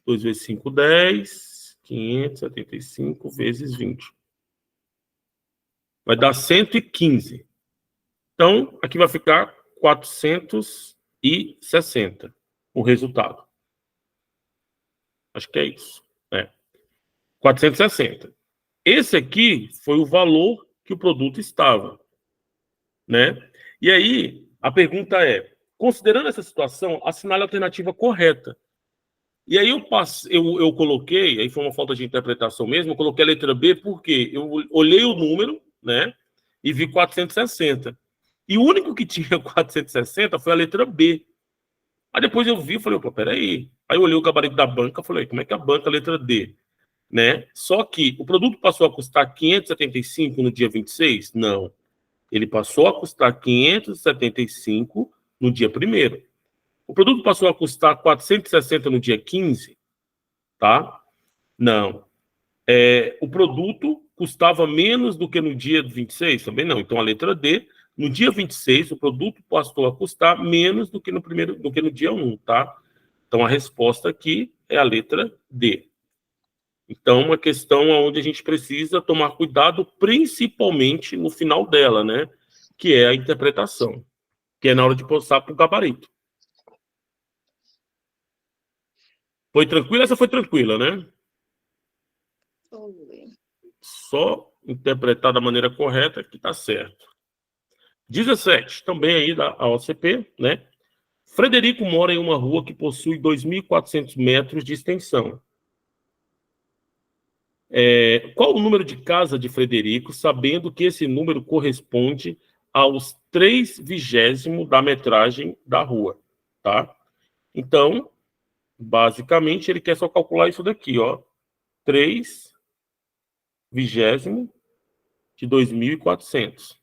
2 vezes 5, 10, 575 vezes 20. Vai dar 115. Então, aqui vai ficar 460 o resultado. Acho que é isso. 460. Esse aqui foi o valor que o produto estava, né? E aí, a pergunta é, considerando essa situação, assinale a alternativa correta. E aí eu coloquei, aí foi uma falta de interpretação mesmo, eu coloquei a letra B porque eu olhei o número, né, e vi 460. E o único que tinha 460 foi a letra B. Aí depois eu vi e falei, opa, peraí. Aí eu olhei o gabarito da banca e falei, como é que a banca letra D? Né? Só que o produto passou a custar 575 no dia 26? Não. Ele passou a custar 575 no dia 1º. O produto passou a custar 460 no dia 15? Tá? Não. O produto custava menos do que no dia 26? Também não. Então, a letra D, no dia 26, o produto passou a custar menos do que no dia 1, tá? Então, a resposta aqui é a letra D. Então, uma questão onde a gente precisa tomar cuidado, principalmente no final dela, né? Que é a interpretação, que é na hora de passar para o gabarito. Foi tranquila? Essa foi tranquila, né? Só interpretar da maneira correta que está certo. 17, também aí da OCP, né? Frederico mora em uma rua que possui 2.400 metros de extensão. Qual o número de casa de Frederico, sabendo que esse número corresponde aos 3/20 da metragem da rua, tá? Então, basicamente, ele quer só calcular isso daqui, ó. 3/20 de 2.400.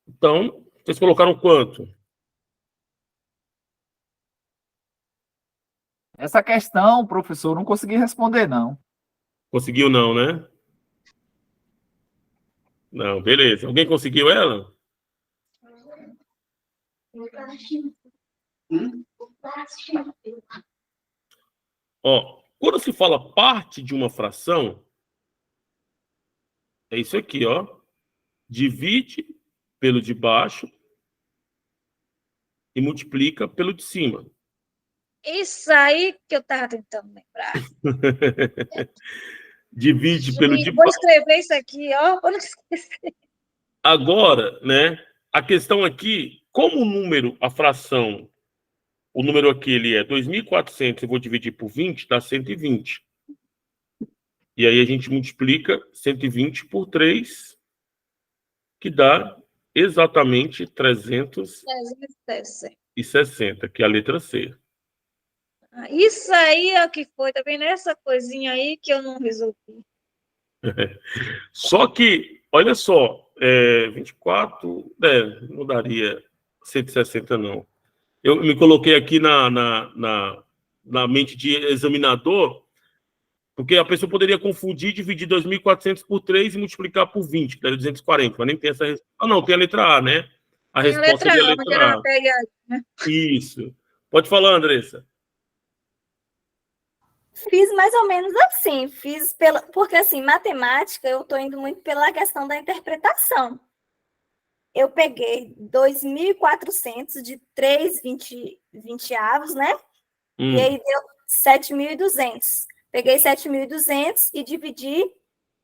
Então, vocês colocaram quanto? Essa questão, professor, não consegui responder, não. Conseguiu não, né? Não, beleza. Alguém conseguiu ela? Ó, quando se fala parte de uma fração, é isso aqui, ó. Divide pelo de baixo e multiplica pelo de cima. Isso aí que eu estava tentando lembrar. Divide pelo de Vou baixo. escrever isso aqui, ó, para não esquecer. Agora, né? A questão aqui, como o número, a fração, o número aqui ele é 2.400, eu vou dividir por 20, dá 120. E aí a gente multiplica 120 por 3, que dá exatamente 360, que é a letra C. Isso aí é o que foi, tá vendo? Essa coisinha aí que eu não resolvi. Só que, olha só, 24, não daria 160, não. Eu me coloquei aqui na mente de examinador, porque a pessoa poderia confundir, dividir 2.400 por 3 e multiplicar por 20, que daria 240, mas nem tem essa resposta. Ah, não, tem a letra A, né? A Tem a resposta letra seria a A, onde era letra uma A. pegadinha. Isso. Pode falar, Andressa. Fiz mais ou menos assim, porque assim, matemática, eu estou indo muito pela questão da interpretação. Eu peguei 2.400 de 3/20, né? E aí deu 7.200. Peguei 7.200 e dividi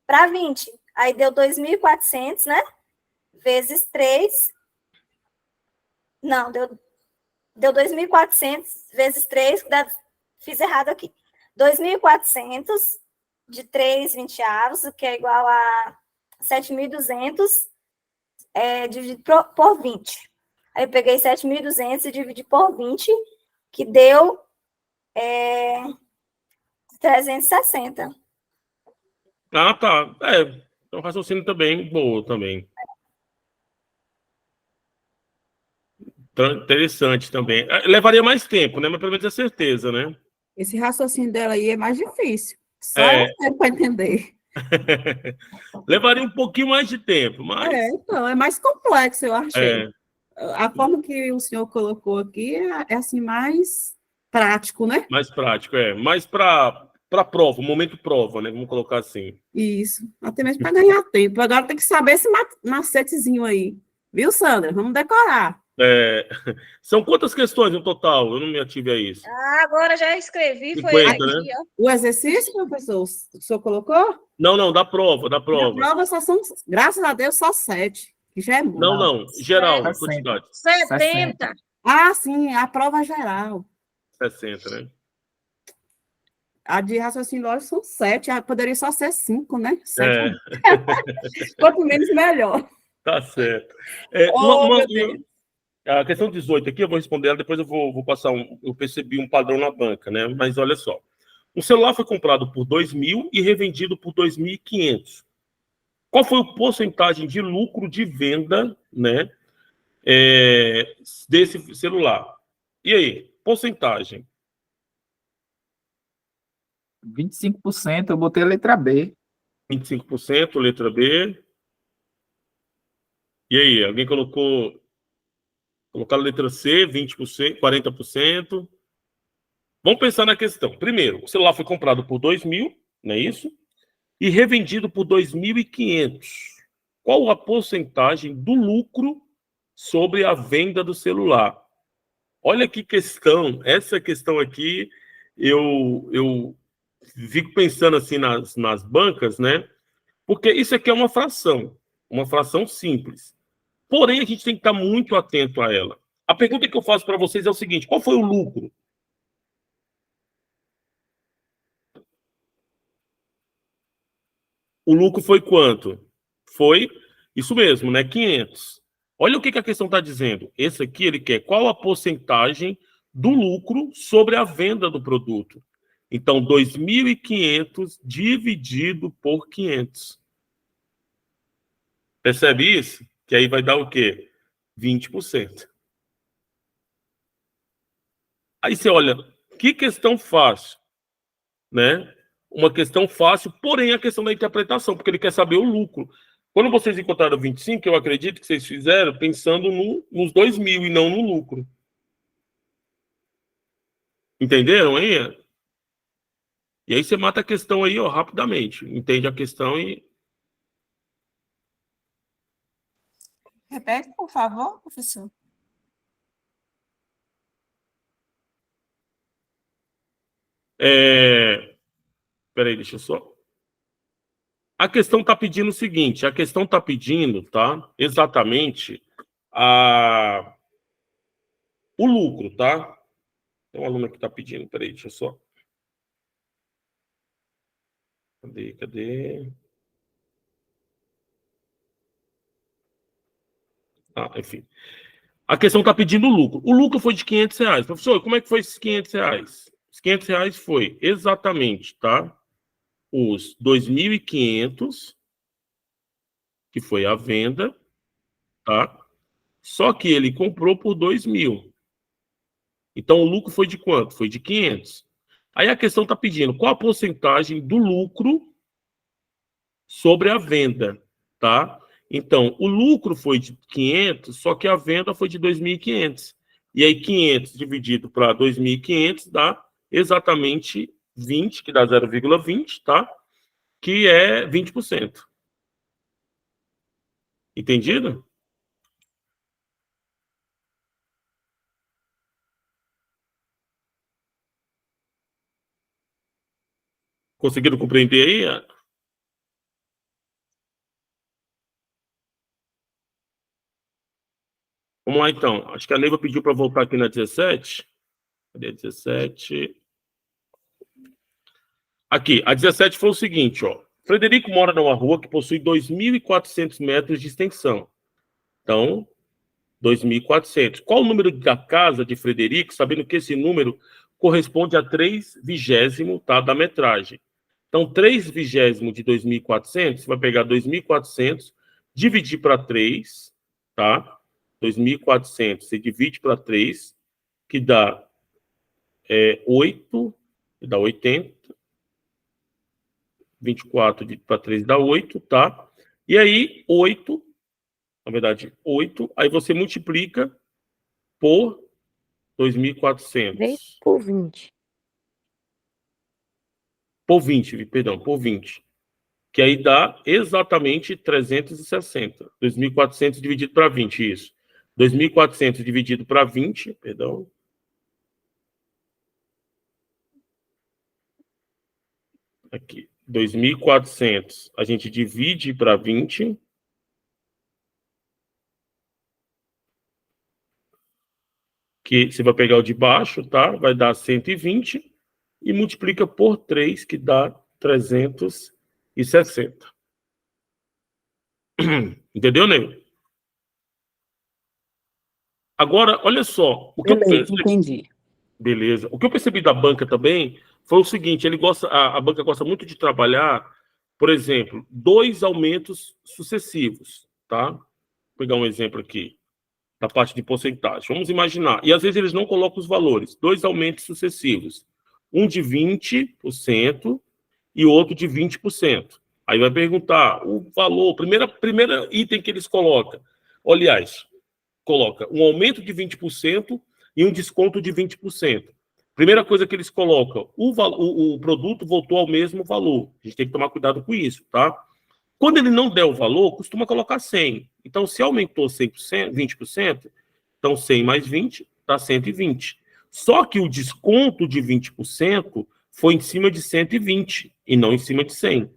para 20. Aí deu 2.400, né? Vezes 3. Não, deu 2.400 vezes 3, fiz errado aqui. 2.400 de 3/20, que é igual a 7.200, dividido por 20. Aí eu peguei 7.200 e dividi por 20, que deu 360. Ah, tá. É um raciocínio também boa também. Interessante também. Levaria mais tempo, né? Mas pelo menos é certeza, né? Esse raciocínio dela aí é mais difícil. Só É. eu para entender. Levaria um pouquinho mais de tempo, mas... Então, é mais complexo, eu achei. É, A forma que o senhor colocou aqui é assim, mais prático, né? mais prático, é. Mais para prova, momento prova, né? Vamos colocar assim. Isso. Até mesmo para ganhar tempo. Agora tem que saber esse macetezinho aí. Viu, Sandra? Vamos decorar. São quantas questões no total? Eu não me ative a isso. Agora já escrevi, 50, foi aqui, né? ó. O exercício, professor, o senhor colocou? Não, da prova. Na prova só são, graças a Deus, só 7, que já é muito. Não, geral, 60. quantidade. 70. Ah, sim, a prova geral. 60, né? A de raciocínio lógico são 7, poderia só ser 5, né? 7. É, Quanto menos, melhor. tá certo. Meu Deus. A questão 18 aqui, eu vou responder ela, depois eu vou passar eu percebi um padrão na banca, né? Mas olha só. Um celular foi comprado por 2.000 e revendido por 2.500. Qual foi a porcentagem de lucro de venda, né, desse celular? E aí, porcentagem? 25%, eu botei a letra B. 25%, letra B. E aí, alguém colocou a letra C, 20%, 40%. Vamos pensar na questão. Primeiro, o celular foi comprado por 2.000, não é isso? E revendido por 2.500. Qual a porcentagem do lucro sobre a venda do celular? Olha que questão. Essa questão aqui, eu fico pensando assim nas bancas, né? Porque isso aqui é uma fração simples. Porém, a gente tem que estar muito atento a ela. A pergunta que eu faço para vocês é o seguinte: qual foi o lucro? O lucro foi quanto? Foi isso mesmo, né? 500. Olha o que a questão está dizendo. Esse aqui, ele quer qual a porcentagem do lucro sobre a venda do produto. Então, 2.500 dividido por 500. Percebe isso? Que aí vai dar o quê? 20%. Aí você olha, que questão fácil, né? Uma questão fácil, porém a questão da interpretação, porque ele quer saber o lucro. Quando vocês encontraram 25, eu acredito que vocês fizeram pensando nos 2.000 e não no lucro. Entenderam aí? E aí você mata a questão aí, ó, rapidamente. Entende a questão e... Repete, por favor, professor. Peraí, deixa eu só... A questão está pedindo o seguinte, tá? Exatamente o lucro, tá? Tem um aluno que está pedindo, peraí, deixa eu só... Cadê? Enfim. A questão está pedindo o lucro. O lucro foi de R$500. Professor, como é que foi esses R$500? Os R$500 foi exatamente, tá? Os 2.500, que foi a venda, tá? Só que ele comprou por 2.000. Então, o lucro foi de quanto? Foi de 500. Aí a questão está pedindo qual a porcentagem do lucro sobre a venda, tá? Então, o lucro foi de 500, só que a venda foi de 2.500. E aí, 500 dividido para 2.500 dá exatamente 20, que dá 0,20, tá? Que é 20%. Entendido? Conseguiram compreender aí? Vamos lá, então. Acho que a Neiva pediu para voltar aqui na 17. Cadê a 17? Aqui, a 17 foi o seguinte, ó. Frederico mora numa rua que possui 2.400 metros de extensão. Então, 2.400. Qual o número da casa de Frederico, sabendo que esse número corresponde a 3/20, tá, da metragem. Então, 3/20 de 2.400, você vai pegar 2.400, dividir para 3, tá? 2.400, você divide para 3, que dá 8, que dá 80. 24 para 3 dá 8, tá? E aí, 8, na verdade, 8, aí você multiplica por 2.400. 3 por 20. Por 20, perdão, por 20. Que aí dá exatamente 360. 2.400 dividido para 20, isso. 2.400 dividido para 20, perdão. Aqui, 2.400 a gente divide para 20. Que você vai pegar o de baixo, tá? Vai dar 120 e multiplica por 3, que dá 360. Entendeu, Nego? Agora, olha só. O que Beleza, entendi. Beleza. O que eu percebi da banca também foi o seguinte: a banca gosta muito de trabalhar, por exemplo, 2 aumentos sucessivos, tá? Vou pegar um exemplo aqui, da parte de porcentagem. Vamos imaginar. E às vezes eles não colocam os valores. 2 aumentos sucessivos. Um de 20% e outro de 20%. Aí vai perguntar o valor, primeira item que eles colocam. Aliás, coloca um aumento de 20% e um desconto de 20%. Primeira coisa que eles colocam, o produto voltou ao mesmo valor. A gente tem que tomar cuidado com isso, tá? Quando ele não der o valor, costuma colocar 100. Então, se aumentou 100%, 20%, então 100 mais 20 dá 120. Só que o desconto de 20% foi em cima de 120 e não em cima de 100,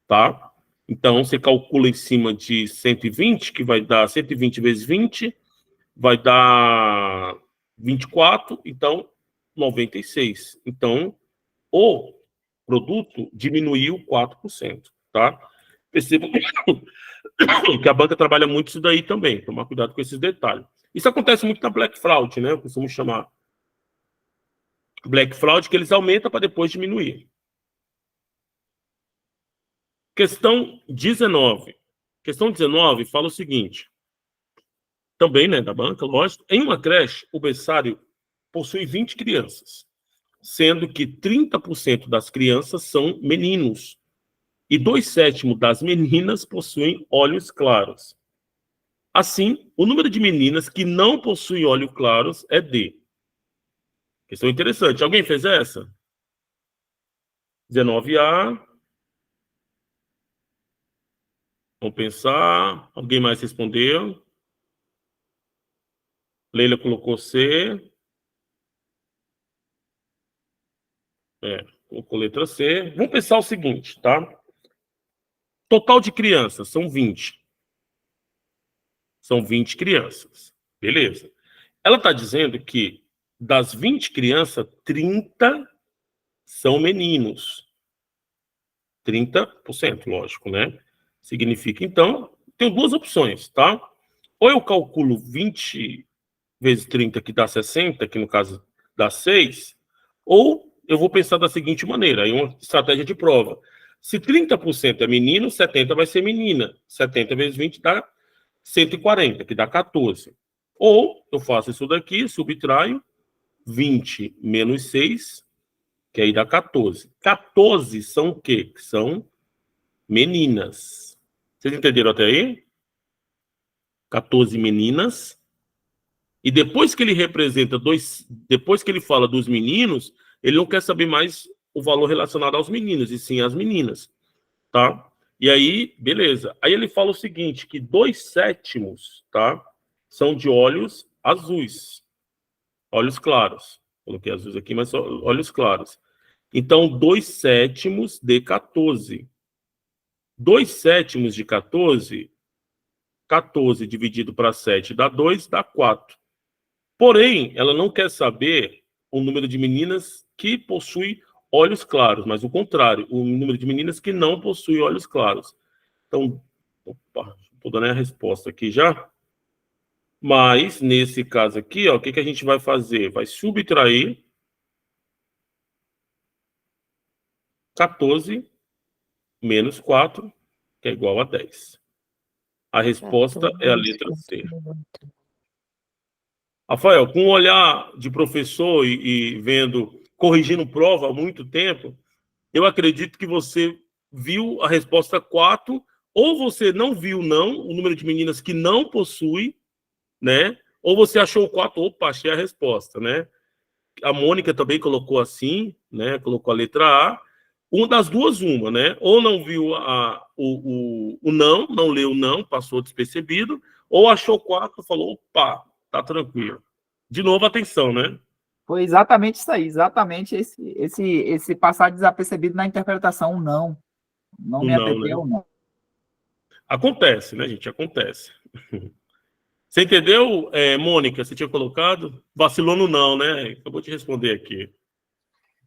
tá? Então, você calcula em cima de 120, que vai dar 120 vezes 20, vai dar 24, então 96. Então, o produto diminuiu 4%, tá? Perceba que a banca trabalha muito isso daí também, tomar cuidado com esses detalhes. Isso acontece muito na Black Fraud, né? Eu costumo chamar Black Fraud, que eles aumentam para depois diminuir. Questão 19. Questão 19 fala o seguinte, também, né, da banca, lógico. Em uma creche, o berçário possui 20 crianças, sendo que 30% das crianças são meninos e 2/7 das meninas possuem olhos claros. Assim, o número de meninas que não possuem olhos claros é D. Questão interessante. Alguém fez essa? 19A. Vamos pensar. Alguém mais respondeu? Leila colocou C. Colocou letra C. Vamos pensar o seguinte, tá? Total de crianças são 20. São 20 crianças. Beleza. Ela está dizendo que das 20 crianças, 30 são meninos. 30%, lógico, né? Significa, então, tem 2 opções, tá? Ou eu calculo 20 vezes 30, que dá 60, que no caso dá 6, ou eu vou pensar da seguinte maneira, aí uma estratégia de prova. Se 30% é menino, 70 vai ser menina. 70 vezes 20 dá 140, que dá 14. Ou eu faço isso daqui, subtraio 20 menos 6, que aí dá 14. 14 são o quê? São meninas. Vocês entenderam até aí? 14 meninas. E depois que ele representa depois que ele fala dos meninos, ele não quer saber mais o valor relacionado aos meninos, e sim às meninas, tá? E aí, beleza. Aí ele fala o seguinte, que 2/7, tá? São de olhos azuis. Olhos claros. Coloquei azuis aqui, mas só olhos claros. Então, 2/7 de 14. 2/7 de 14, 14 dividido para 7 dá 2, dá 4. Porém, ela não quer saber o número de meninas que possuem olhos claros, mas o contrário, o número de meninas que não possuem olhos claros. Então, estou dando a resposta aqui já. Mas, nesse caso aqui, ó, o que, que a gente vai fazer? Vai subtrair 14 menos 4, que é igual a 10. A resposta é a letra C. Rafael, com o olhar de professor e vendo, corrigindo prova há muito tempo, eu acredito que você viu a resposta 4, ou você não viu, não, o número de meninas que não possui, né? Ou você achou o 4, opa, achei a resposta, né? A Mônica também colocou assim, né? Colocou a letra A. Uma das duas, né? Ou não viu o não leu o não, passou despercebido, ou achou 4, falou, opa, tá tranquilo. De novo, atenção, né? Foi exatamente isso aí, exatamente esse passar desapercebido na interpretação, não. Não O me não, atentei né? ao não. Acontece, né, gente? Acontece. Você entendeu, Mônica? Você tinha colocado? Vacilou no não, né? Eu vou te responder aqui.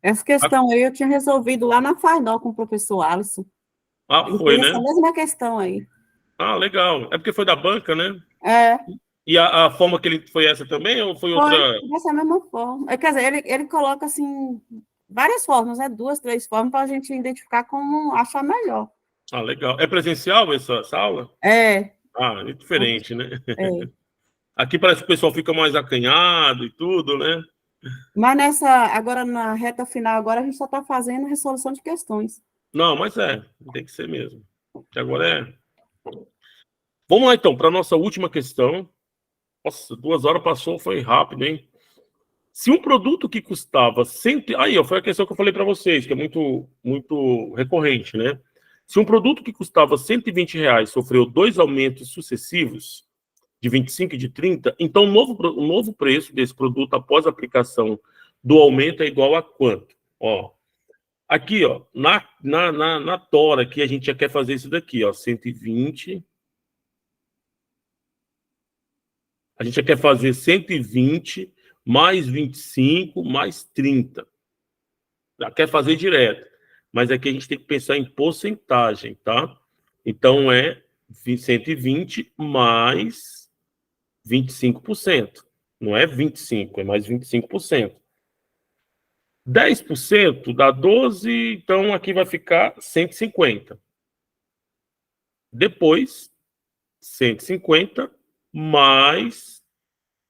Essa questão aí eu tinha resolvido lá na Fainal com o professor Alisson. Ah, Ele foi, fez né? essa mesma questão aí. Ah, legal. É porque foi da banca, né? É, E a forma que ele foi essa também, ou foi outra? foi dessa mesma forma. Quer dizer, ele coloca, assim, várias formas, né? 2, 3 formas para a gente identificar como achar melhor. Ah, legal. É presencial essa aula? É, Ah, é diferente, né? é. Aqui parece que o pessoal fica mais acanhado e tudo, né? Mas agora na reta final, agora a gente só está fazendo resolução de questões. Não, mas tem que ser mesmo. Que agora Vamos lá, então, para a nossa última questão. Nossa, 2 horas passou, foi rápido, hein? Se um produto que custava Aí, ó, foi a questão que eu falei para vocês, que é muito, muito recorrente, né? Se um produto que custava R$ 120 sofreu 2 aumentos sucessivos, de 25 e de 30, então o novo preço desse produto após a aplicação do aumento é igual a quanto? Ó, aqui, ó, na tora aqui, a gente já quer fazer isso daqui, ó, 120. A gente já quer fazer 120 mais 25 mais 30. Já quer fazer direto. Mas aqui a gente tem que pensar em porcentagem, tá? Então, é 120 mais 25%. Não é 25, é mais 25%. 10% dá 12, então aqui vai ficar 150. Depois, 150 mais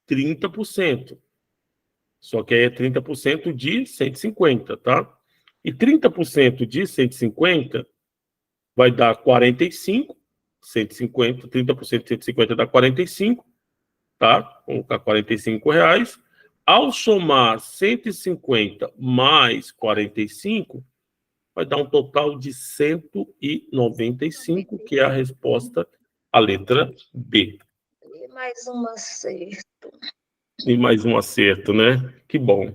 30%. Só que aí é 30% de 150, tá? E 30% de 150 vai dar 45, 150, 30% de 150 dá 45, tá? Vou colocar R$ 45. Ao somar 150 mais 45, vai dar um total de 195, que é a resposta, a letra B. E mais um acerto. E mais um acerto, né? Que bom.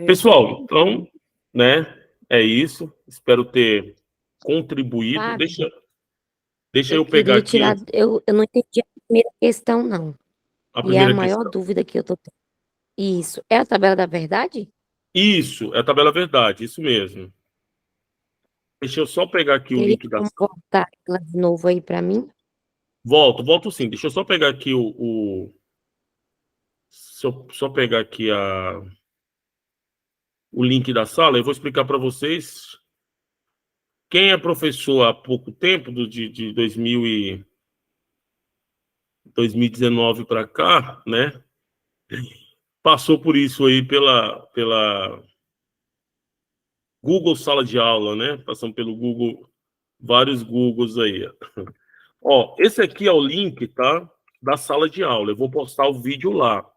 Pessoal, então, né? É isso. Espero ter contribuído. Fábio, Deixa eu eu pegar queria aqui tirar. Eu não entendi a primeira questão, não. a E é a primeira maior questão. dúvida que eu tô tendo. Isso. É a tabela da verdade? Isso, é a tabela verdade, isso mesmo. Deixa eu só pegar aqui o Teria link da como voltar ela de novo aí para mim? Volto sim. Deixa eu só pegar aqui só pegar aqui o link da sala. Eu vou explicar para vocês. Quem é professor há pouco tempo, de 2019 para cá, né? Passou por isso aí pela Google Sala de Aula, né? Passando pelo Google, vários Googles aí. Ó, esse aqui é o link, tá? Da sala de aula. Eu vou postar o vídeo lá.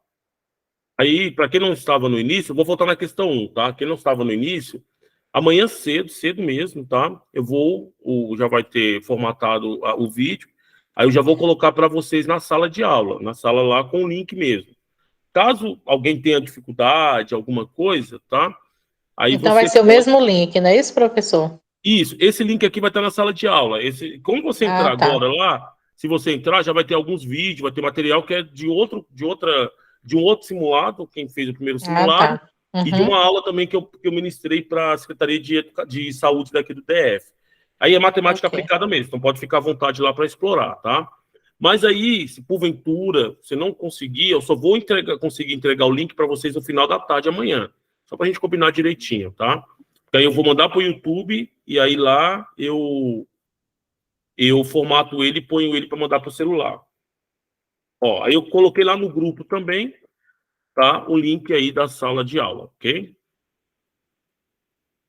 Aí, para quem não estava no início, eu vou voltar na questão 1, tá? Quem não estava no início, amanhã cedo mesmo, tá? Já vai ter formatado o vídeo. Aí eu já vou colocar para vocês na sala de aula, na sala lá com o link mesmo. Caso alguém tenha dificuldade, alguma coisa, tá? Aí Então vai ser o mesmo link, não é isso, professor? Isso, esse link aqui vai estar na sala de aula. Como você entrar agora lá, se você entrar, já vai ter alguns vídeos, vai ter material que é de um outro simulado, quem fez o primeiro simulado, e de uma aula também que eu ministrei para a Secretaria de Saúde daqui do DF. Aí é matemática aplicada mesmo, então pode ficar à vontade lá para explorar, tá? Mas aí, se porventura você não conseguir, eu só vou conseguir entregar o link para vocês no final da tarde amanhã, só para a gente combinar direitinho, tá? Aí eu vou mandar para o YouTube e aí lá eu formato ele e ponho ele para mandar para o celular. Ó, aí eu coloquei lá no grupo também, tá? O link aí da sala de aula, ok?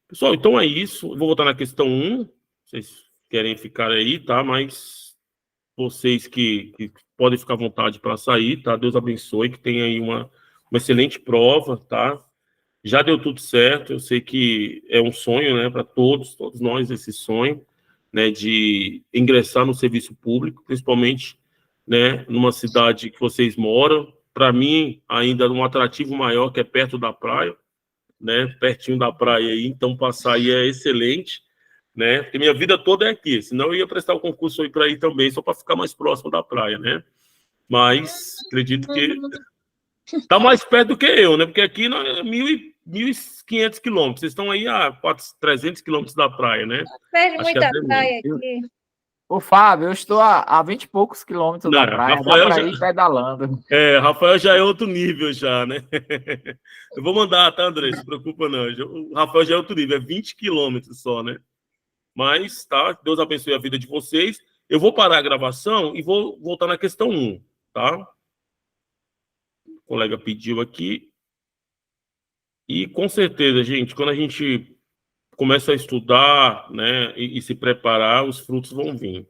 Pessoal, então é isso. Eu vou voltar na questão 1. Vocês querem ficar aí, tá? Mas vocês que podem ficar à vontade para sair, tá? Deus abençoe, que tenha aí uma excelente prova, tá? Já deu tudo certo. Eu sei que é um sonho, né, para todos nós, esse sonho, né, de ingressar no serviço público, principalmente, né, numa cidade que vocês moram. Para mim, ainda um atrativo maior, que é perto da praia, né, pertinho da praia aí, então passar aí é excelente, né, porque minha vida toda é aqui, senão eu ia prestar o concurso aí para ir também, só para ficar mais próximo da praia, né, mas acredito que tá mais perto do que eu, né, porque aqui não é 1.500 quilômetros, vocês estão aí a 300 quilômetros da praia, né. Perde Acho que muita até praia menos. aqui. Ô, Fábio, eu estou a 20 e poucos quilômetros da Não, praia, Rafael dá para já- ir pedalando. Rafael já é outro nível já, né? Eu vou mandar, tá, André? Se preocupa não. O Rafael já é outro nível, é 20 quilômetros só, né? Mas, tá, Deus abençoe a vida de vocês. Eu vou parar a gravação e vou voltar na questão 1, tá? O colega pediu aqui. E, com certeza, gente, quando a gente começa a estudar, né, e se preparar, os frutos vão vir.